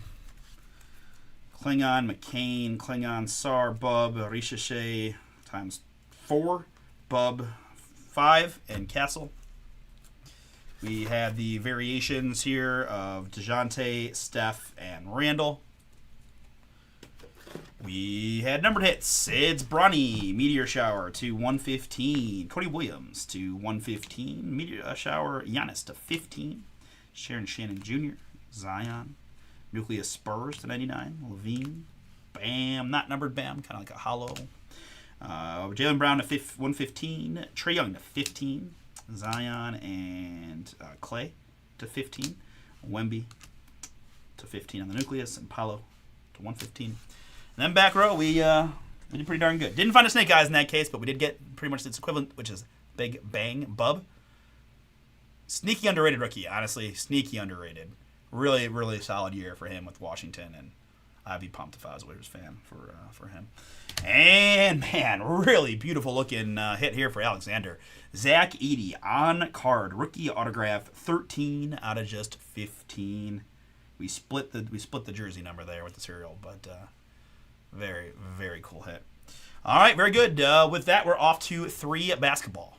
Klingon, McCain, Sar, Bub, Ricochet times 4, Bub 5, and Castle. We had the variations here of DeJounte, Steph, and Randall. We had numbered hits. It's Bronny, Meteor Shower to 115. Cody Williams to 115. Meteor Shower, Giannis to 15. Sharon Shannon Jr., Zion. Nucleus Spurs to 99. Levine. Bam, not numbered Bam, kind of like a hollow. Jaylen Brown to 115. Trae Young to 15. Zion and Clay to 15. Wemby to 15 on the Nucleus. And Paolo to 115. And then back row, we did pretty darn good. Didn't find a Snake Eyes in that case, but we did get pretty much its equivalent, which is Big Bang Bub. Sneaky underrated rookie, honestly. Sneaky underrated. Really, really solid year for him with Washington, and I'd be pumped if I was a Wizards fan for him. And, man, really beautiful looking hit here for Alexander. Zach Edey on card. Rookie autograph, 13 out of just 15. We split the jersey number there with the serial, but very, very cool hit. All right, very good. With that, we're off to 3 basketball.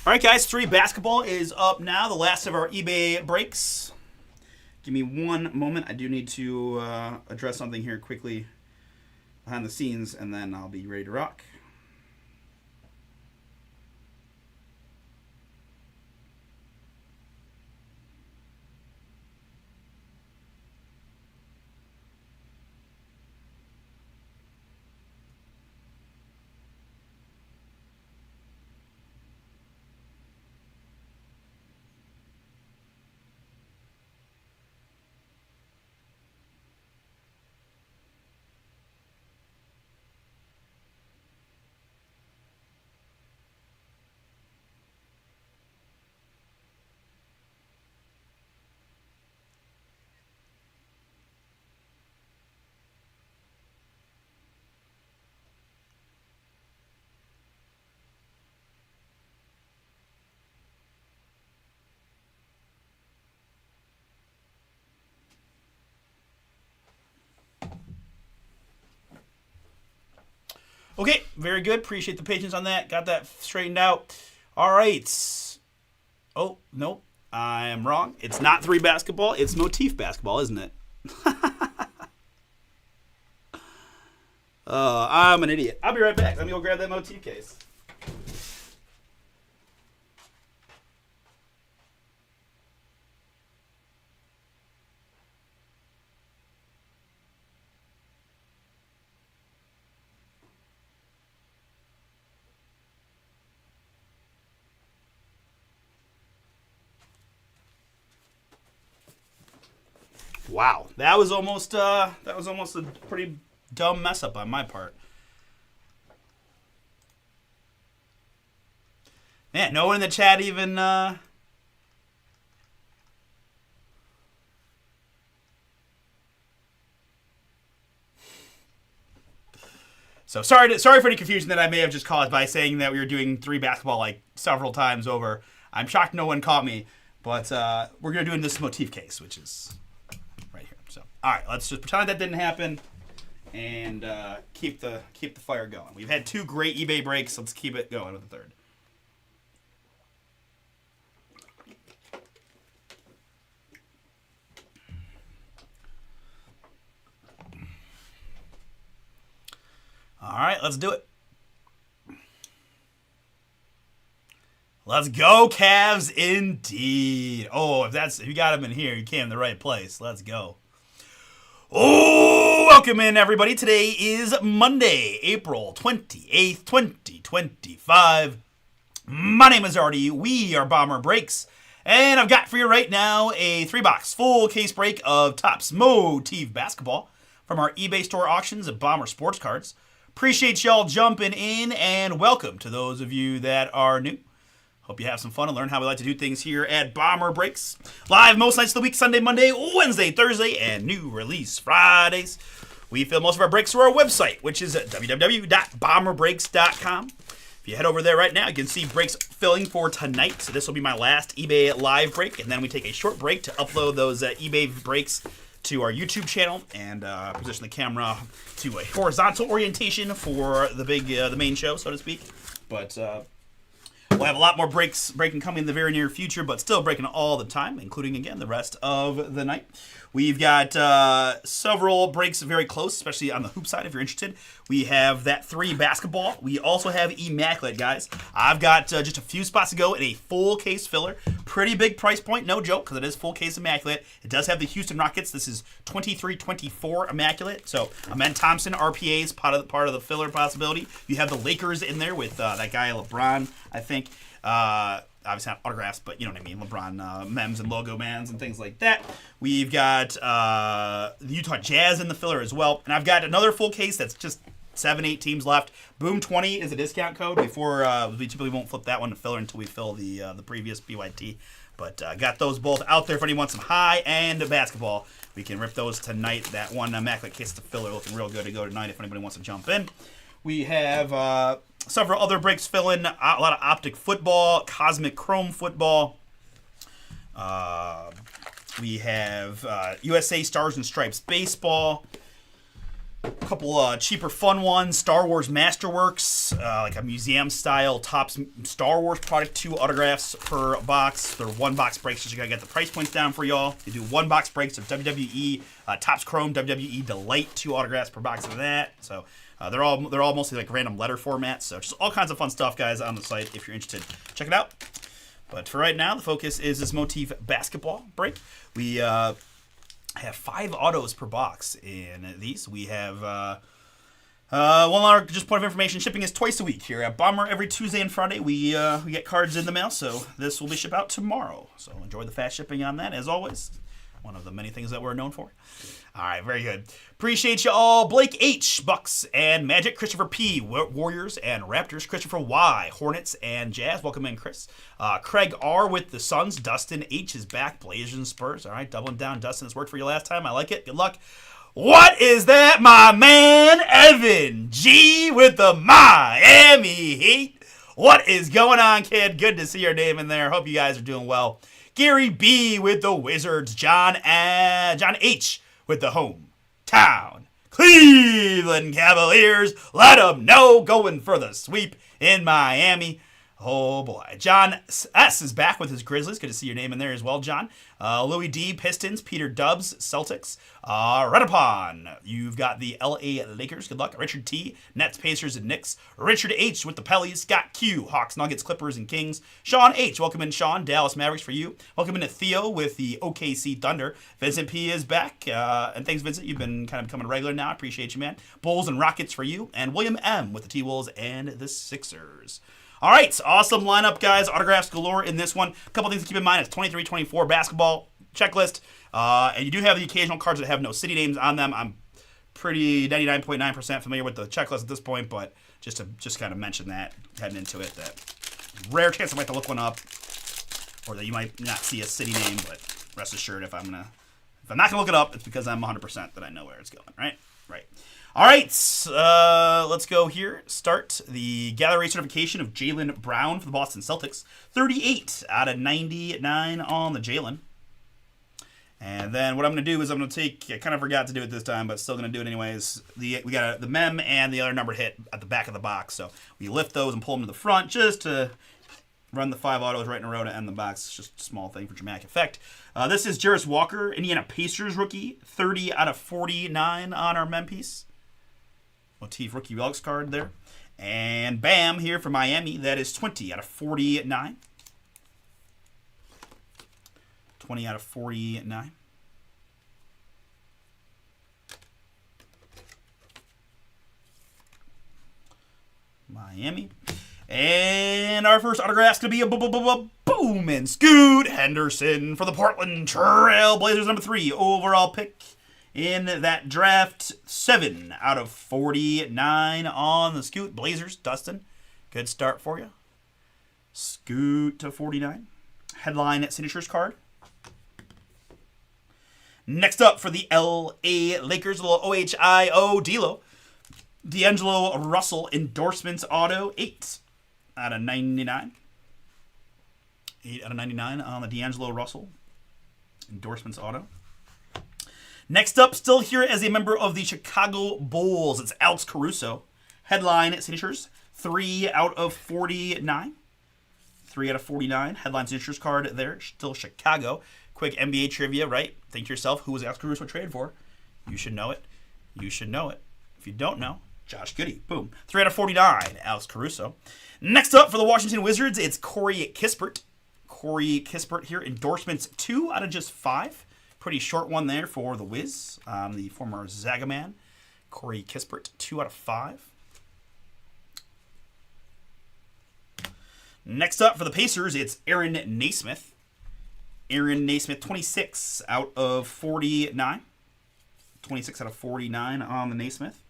All right, guys, 3 basketball is up now, the last of our eBay breaks. Give me one moment. I do need to address something here quickly behind the scenes, and then I'll be ready to rock. Okay, very good. Appreciate the patience on that. Got that straightened out. All right. Oh, nope. I am wrong. It's not 3 basketball. It's motif basketball, isn't it? I'm an idiot. I'll be right back. Let me go grab that motif case. Wow, that was almost a pretty dumb mess up on my part. Man, no one in the chat even. So sorry for any confusion that I may have just caused by saying that we were doing 3 basketball like several times over. I'm shocked no one caught me, but we're gonna do in this motif case, which is right here. So all right, let's just pretend that didn't happen and keep the fire going. We've had 2 great eBay breaks. Let's keep it going with the third. All right, let's do it. Let's go, Cavs, indeed. Oh, if you got them in here, you came in the right place. Let's go. Oh, welcome in, everybody. Today is Monday, April 28th, 2025. My name is Artie. We are Bomber Breaks. And I've got for you right now a 3-box full case break of Topps Motif Basketball from our eBay store auctions at Bomber Sports Cards. Appreciate y'all jumping in, and welcome to those of you that are new. Hope you have some fun and learn how we like to do things here at Bomber Breaks. Live most nights of the week, Sunday, Monday, Wednesday, Thursday, and new release Fridays. We film most of our breaks through our website, which is at www.bomberbreaks.com. If you head over there right now, you can see breaks filling for tonight. So this will be my last eBay live break, and then we take a short break to upload those eBay breaks to our YouTube channel and position the camera to a horizontal orientation for the main show, so to speak. But we'll have a lot more breaking coming in the very near future, but still breaking all the time, including, again, the rest of the night. We've got several breaks very close, especially on the hoop side if you're interested. We have that 3 basketball. We also have Immaculate, guys. I've got just a few spots to go in a full case filler. Pretty big price point, no joke, because it is full case Immaculate. It does have the Houston Rockets. This is 23-24 Immaculate. So Amen Thompson, RPA's part of the filler possibility. You have the Lakers in there with that guy LeBron, I think. Obviously not autographs, but you know what I mean. LeBron memes and logo bands and things like that. We've got the Utah Jazz in the filler as well. And I've got another full case that's just 7-8 teams left. Boom 20 is a discount code. Before we typically won't flip that one to filler until we fill the previous BYT. But got those both out there if anyone wants some high-end basketball. We can rip those tonight. That one Immaculate case to filler looking real good to go tonight if anybody wants to jump in. We have several other breaks fill in. A lot of Optic football, Cosmic Chrome football. We have USA Stars and Stripes baseball. A couple cheaper fun ones. Star Wars Masterworks, like a museum-style Topps Star Wars product, 2 autographs per box. They're 1-box breaks, so you got to get the price points down for y'all. You do 1-box breaks of WWE, Topps Chrome, WWE Delight, 2 autographs per box of that. So they're all mostly like random letter formats. So just all kinds of fun stuff, guys, on the site if you're interested. Check it out. But for right now, the focus is this Motif basketball break. We have 5 autos per box in these. We have one other just point of information. Shipping is twice a week here at Bomber. Every Tuesday and Friday we get cards in the mail, so this will be shipped out tomorrow. So enjoy the fast shipping on that, as always. One of the many things that we're known for. All right, very good. Appreciate you all. Blake H, Bucks and Magic. Christopher P, Warriors and Raptors. Christopher Y, Hornets and Jazz. Welcome in, Chris. Craig R with the Suns. Dustin H is back. Blazers and Spurs. All right, doubling down. Dustin, it's worked for you last time. I like it. Good luck. What is that, my man? Evan G with the Miami Heat. What is going on, kid? Good to see your name in there. Hope you guys are doing well. Gary B with the Wizards. John H with the Hometown Cleveland Cavaliers. Let them know, going for the sweep in Miami. Oh boy. John S. is back with his Grizzlies. Good to see your name in there as well, John. Louis D. Pistons. Peter Dubs. Celtics. Redupon. You've got the LA Lakers. Good luck. Richard T. Nets, Pacers, and Knicks. Richard H. with the Pellies. Scott Q. Hawks, Nuggets, Clippers, and Kings. Sean H. Welcome in, Sean. Dallas Mavericks for you. Welcome in to Theo with the OKC Thunder. Vincent P. is back. And thanks, Vincent. You've been kind of becoming a regular now. I appreciate you, man. Bulls and Rockets for you. And William M. with the T-Wolves and the Sixers. All right, awesome lineup, guys. Autographs galore in this one. A couple things to keep in mind. It's 23-24 basketball checklist. And you do have the occasional cards that have no city names on them. I'm pretty 99.9% familiar with the checklist at this point, but just kind of mention that heading into it, that rare chance I might have to look one up or that you might not see a city name, but rest assured if I'm not going to look it up, it's because I'm 100% that I know where it's going, right? Right. All right, let's go here. Start the gallery certification of Jaylen Brown for the Boston Celtics. 38 out of 99 on the Jaylen. And then what I'm going to do is I'm going to take, I kind of forgot to do it this time, but still going to do it anyways. We got the mem and the other numbered hit at the back of the box. So we lift those and pull them to the front just to run the 5 autos right in a row to end the box. It's just a small thing for dramatic effect. This is Jarris Walker, Indiana Pacers rookie. 30 out of 49 on our mem piece. Motif rookie relics card there. And Bam here for Miami. That is 20 out of 49. 20 out of 49. Miami. And our first autograph is going to be a boom and Scoot Henderson for the Portland Trail Blazers, number 3 overall pick in that draft. 7 out of 49 on the Scoot Blazers. Dustin, good start for you. Scoot to 49. Headline signatures card. Next up for the LA Lakers, a little OHIO D'Angelo Russell endorsements auto. 8 out of 99. 8 out of 99 on the D'Angelo Russell endorsements auto. Next up, still here as a member of the Chicago Bulls, it's Alex Caruso. Headline signatures, 3 out of 49. 3 out of 49. Headline signatures card there, still Chicago. Quick NBA trivia, right? Think to yourself, who was Alex Caruso traded for? You should know it. You should know it. If you don't know, Josh Giddey. Boom. 3 out of 49, Alex Caruso. Next up for the Washington Wizards, it's Corey Kispert. Corey Kispert here, endorsements 2 out of just 5. Pretty short one there for the Wiz, the former Zagaman. Corey Kispert, 2 out of 5. Next up for the Pacers, it's Aaron Naismith. Aaron Naismith, 26 out of 49. 26 out of 49 on the Naismith.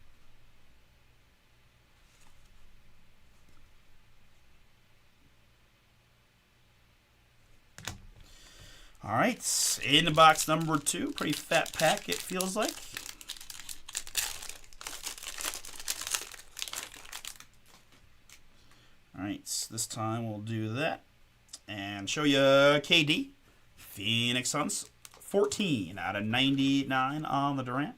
All right, in box number 2, pretty fat pack it feels like. All right, so this time we'll do that and show you KD. Phoenix Suns, 14 out of 99 on the Durant.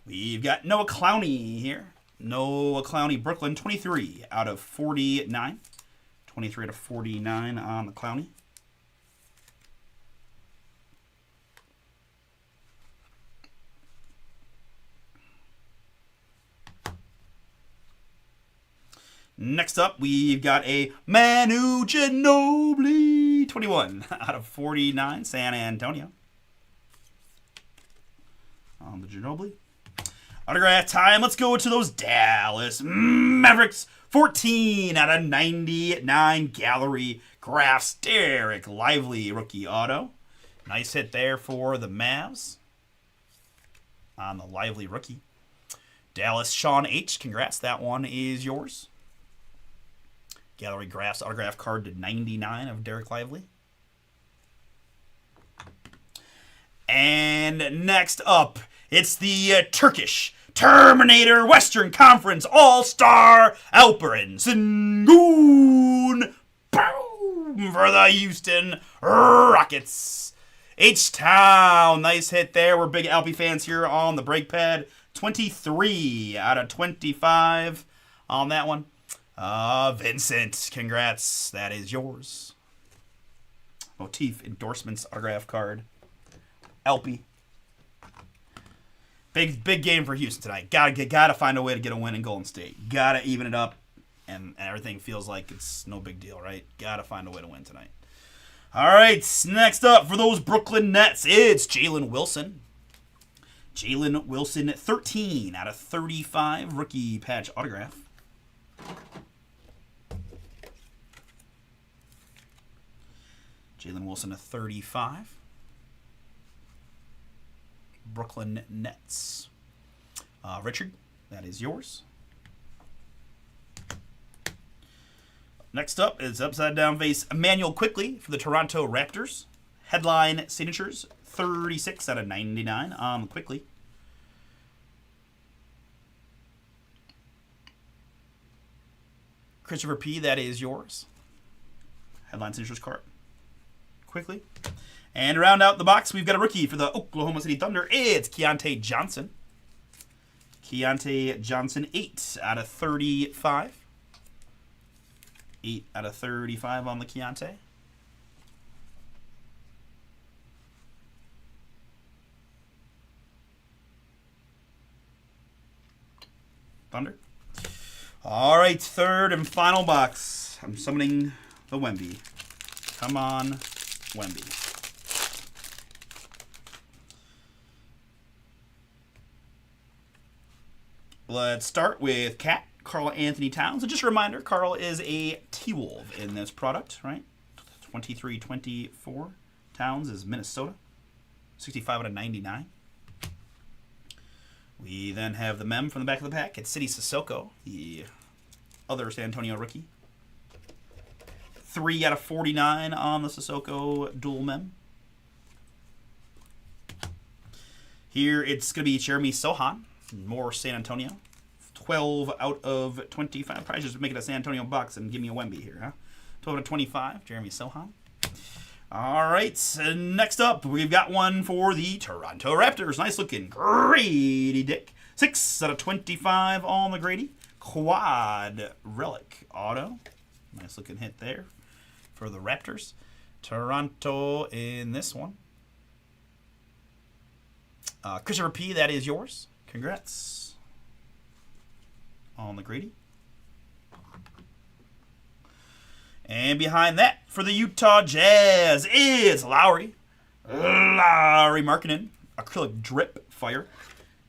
We've got Noah Clowney here. Noah Clowney, Brooklyn, 23 out of 49. 23 out of 49 on the Clowney. Next up, we've got a Manu Ginobili, 21 out of 49, San Antonio. On the Ginobili. Autograph time. Let's go to those Dallas Mavericks. 14 out of 99 gallery graphs. Derek Lively rookie auto. Nice hit there for the Mavs on the Lively rookie. Dallas Sean H. Congrats. That one is yours. Gallery graphs autograph card to 99 of Derek Lively. And next up, it's the Turkish Terminator Western Conference All-Star Alperen Sengun. Boom! For the Houston Rockets. H-Town. Nice hit there. We're big Alpy fans here on the brake pad. 23 out of 25 on that one. Vincent, congrats. That is yours. Motif endorsements autograph card. Alpy. Big game for Houston tonight. Gotta find a way to get a win in Golden State. Gotta even it up, and everything feels like it's no big deal, right? Gotta find a way to win tonight. All right, next up for those Brooklyn Nets, it's Jalen Wilson. Jalen Wilson, 13 out of 35 rookie patch autograph. Jalen Wilson, a 35. Brooklyn Nets. Richard, that is yours. Next up is upside down face Emmanuel Quickley for the Toronto Raptors. Headline signatures, 36 out of 99 Quickley. Christopher P., that is yours. Headline signatures card. Quickly. And to round out the box, we've got a rookie for the Oklahoma City Thunder. It's Keontae Johnson. Keontae Johnson, 8 out of 35. 8 out of 35 on the Keontae. Thunder. All right, third and final box. I'm summoning the Wemby. Come on, Wemby. Let's start with Cat, Karl Anthony Towns. And just a reminder, Karl is a T-Wolf in this product, right? 23-24. Towns is Minnesota. 65 out of 99. We then have the mem from the back of the pack. It's City Sissoko, the other San Antonio rookie. 3 out of 49 on the Sissoko dual mem. Here it's going to be Jeremy Sohan, more San Antonio. 12 out of 25. Probably just make it a San Antonio box and give me a Wemby here, huh? 12 out of 25, Jeremy Sohan. All right, so next up, we've got one for the Toronto Raptors. Nice looking Grady Dick. 6 out of 25 on the Grady. Quad Relic Auto. Nice looking hit there for the Raptors. Toronto in this one. Christopher P., that is yours. Congrats on the Grady. And behind that, for the Utah Jazz, is Lowry. Lowry Markkanen. Acrylic drip fire.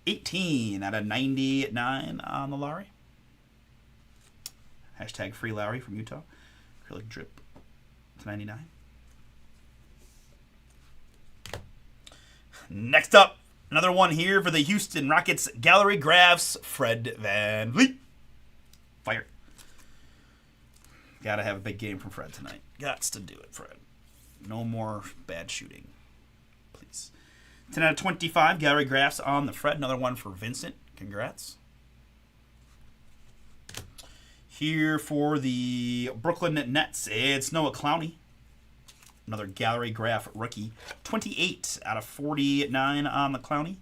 18 out of 99 on the Lowry. Hashtag free Lowry from Utah. Acrylic drip to 99. Next up, another one here for the Houston Rockets. Gallery Graphs, Fred VanVleet. Fire. Gotta have a big game from Fred tonight. Gots to do it, Fred. No more bad shooting. Please. 10 out of 25. Gallery Graphs on the Fred. Another one for Vincent. Congrats. Here for the Brooklyn Nets, it's Noah Clowney. Another Gallery Graph rookie. 28 out of 49 on the Clowney.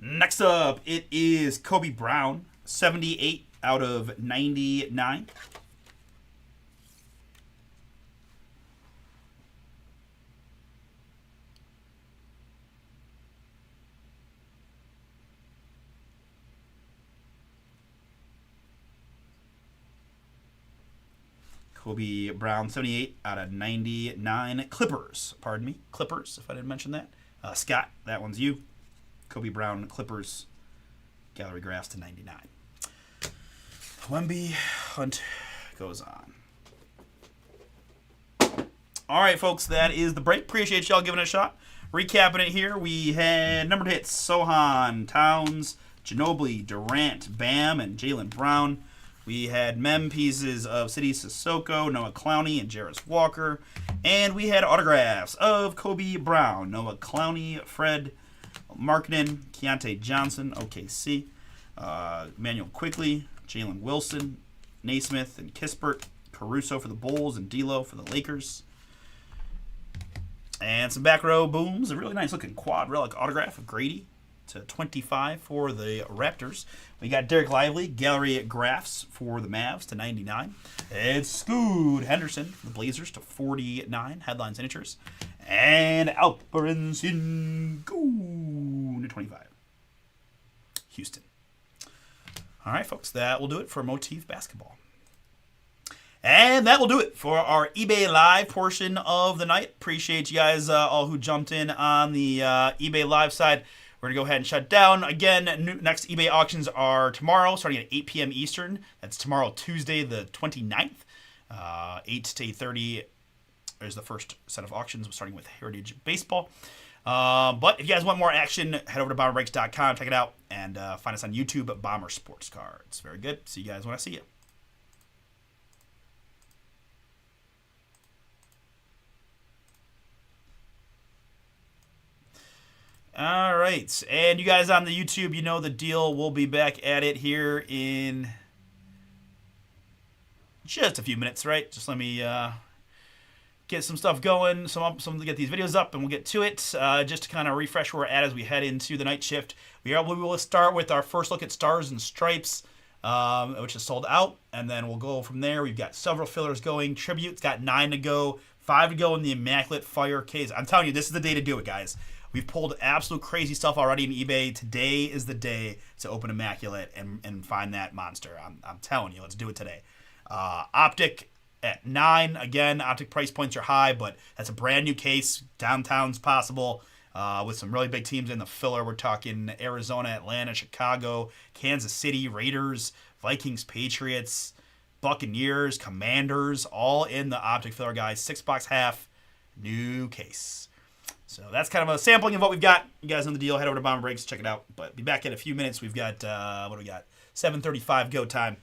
Next up, it is Kobe Brown, 78 out of 99. Kobe Brown, 78 out of 99. Clippers, pardon me. Clippers, if I didn't mention that. Scott, that one's you. Kobe Brown, Clippers, Gallery Graphs to 99. Wemby Hunt goes on. All right, folks, that is the break. Appreciate y'all giving it a shot. Recapping it here, we had numbered hits, Sohan, Towns, Ginobili, Durant, Bam, and Jaylen Brown. We had mem pieces of City Sissoko, Noah Clowney, and Jarris Walker. And we had autographs of Kobe Brown, Noah Clowney, Fred Markkanen, Keontae Johnson, OKC, Emmanuel Quickly, Jalen Wilson, Naismith and Kispert, Caruso for the Bulls, and D'Lo for the Lakers. And some back row booms. A really nice looking quad relic autograph of Grady to 25 for the Raptors. We got Derek Lively, Gallery Graphs for the Mavs to 99. And Scoot Henderson for the Blazers to 49. Headline signatures. And Alperen Sengun to 25. Houston. All right, folks, that will do it for Motif Basketball. And that will do it for our eBay Live portion of the night. Appreciate you guys all who jumped in on the eBay Live side. We're going to go ahead and shut down. Again, next eBay auctions are tomorrow, starting at 8 p.m. Eastern. That's tomorrow, Tuesday, the 29th. 8 to 8:30 is the first set of auctions, starting with Heritage Baseball. But if you guys want more action, head over to BomberBreaks.com, check it out, and find us on YouTube at Bomber Sports Cards. Very good. See you guys when I see you. All right, and you guys on the YouTube, you know the deal. We'll be back at it here in just a few minutes, right? Just let me get some stuff going, some to get these videos up, and we'll get to it. Just to kind of refresh where we're at as we head into the night shift. We will start with our first look at Stars and Stripes, which is sold out, and then we'll go from there. We've got several fillers going. Tribute's got 9 to go, 5 to go in the Immaculate Fire case. I'm telling you, this is the day to do it, guys. We've pulled absolute crazy stuff already in eBay. Today is the day to open Immaculate and find that monster. I'm telling you, let's do it today. Optic at 9. Again, Optic price points are high, but that's a brand new case. Downtown's possible with some really big teams in the filler. We're talking Arizona, Atlanta, Chicago, Kansas City, Raiders, Vikings, Patriots, Buccaneers, Commanders, all in the Optic filler, guys. 6 half, new case. So that's kind of a sampling of what we've got. You guys know the deal. Head over to Bomber Breaks, check it out. But be back in a few minutes. We've got, what do we got? 7:35 go time.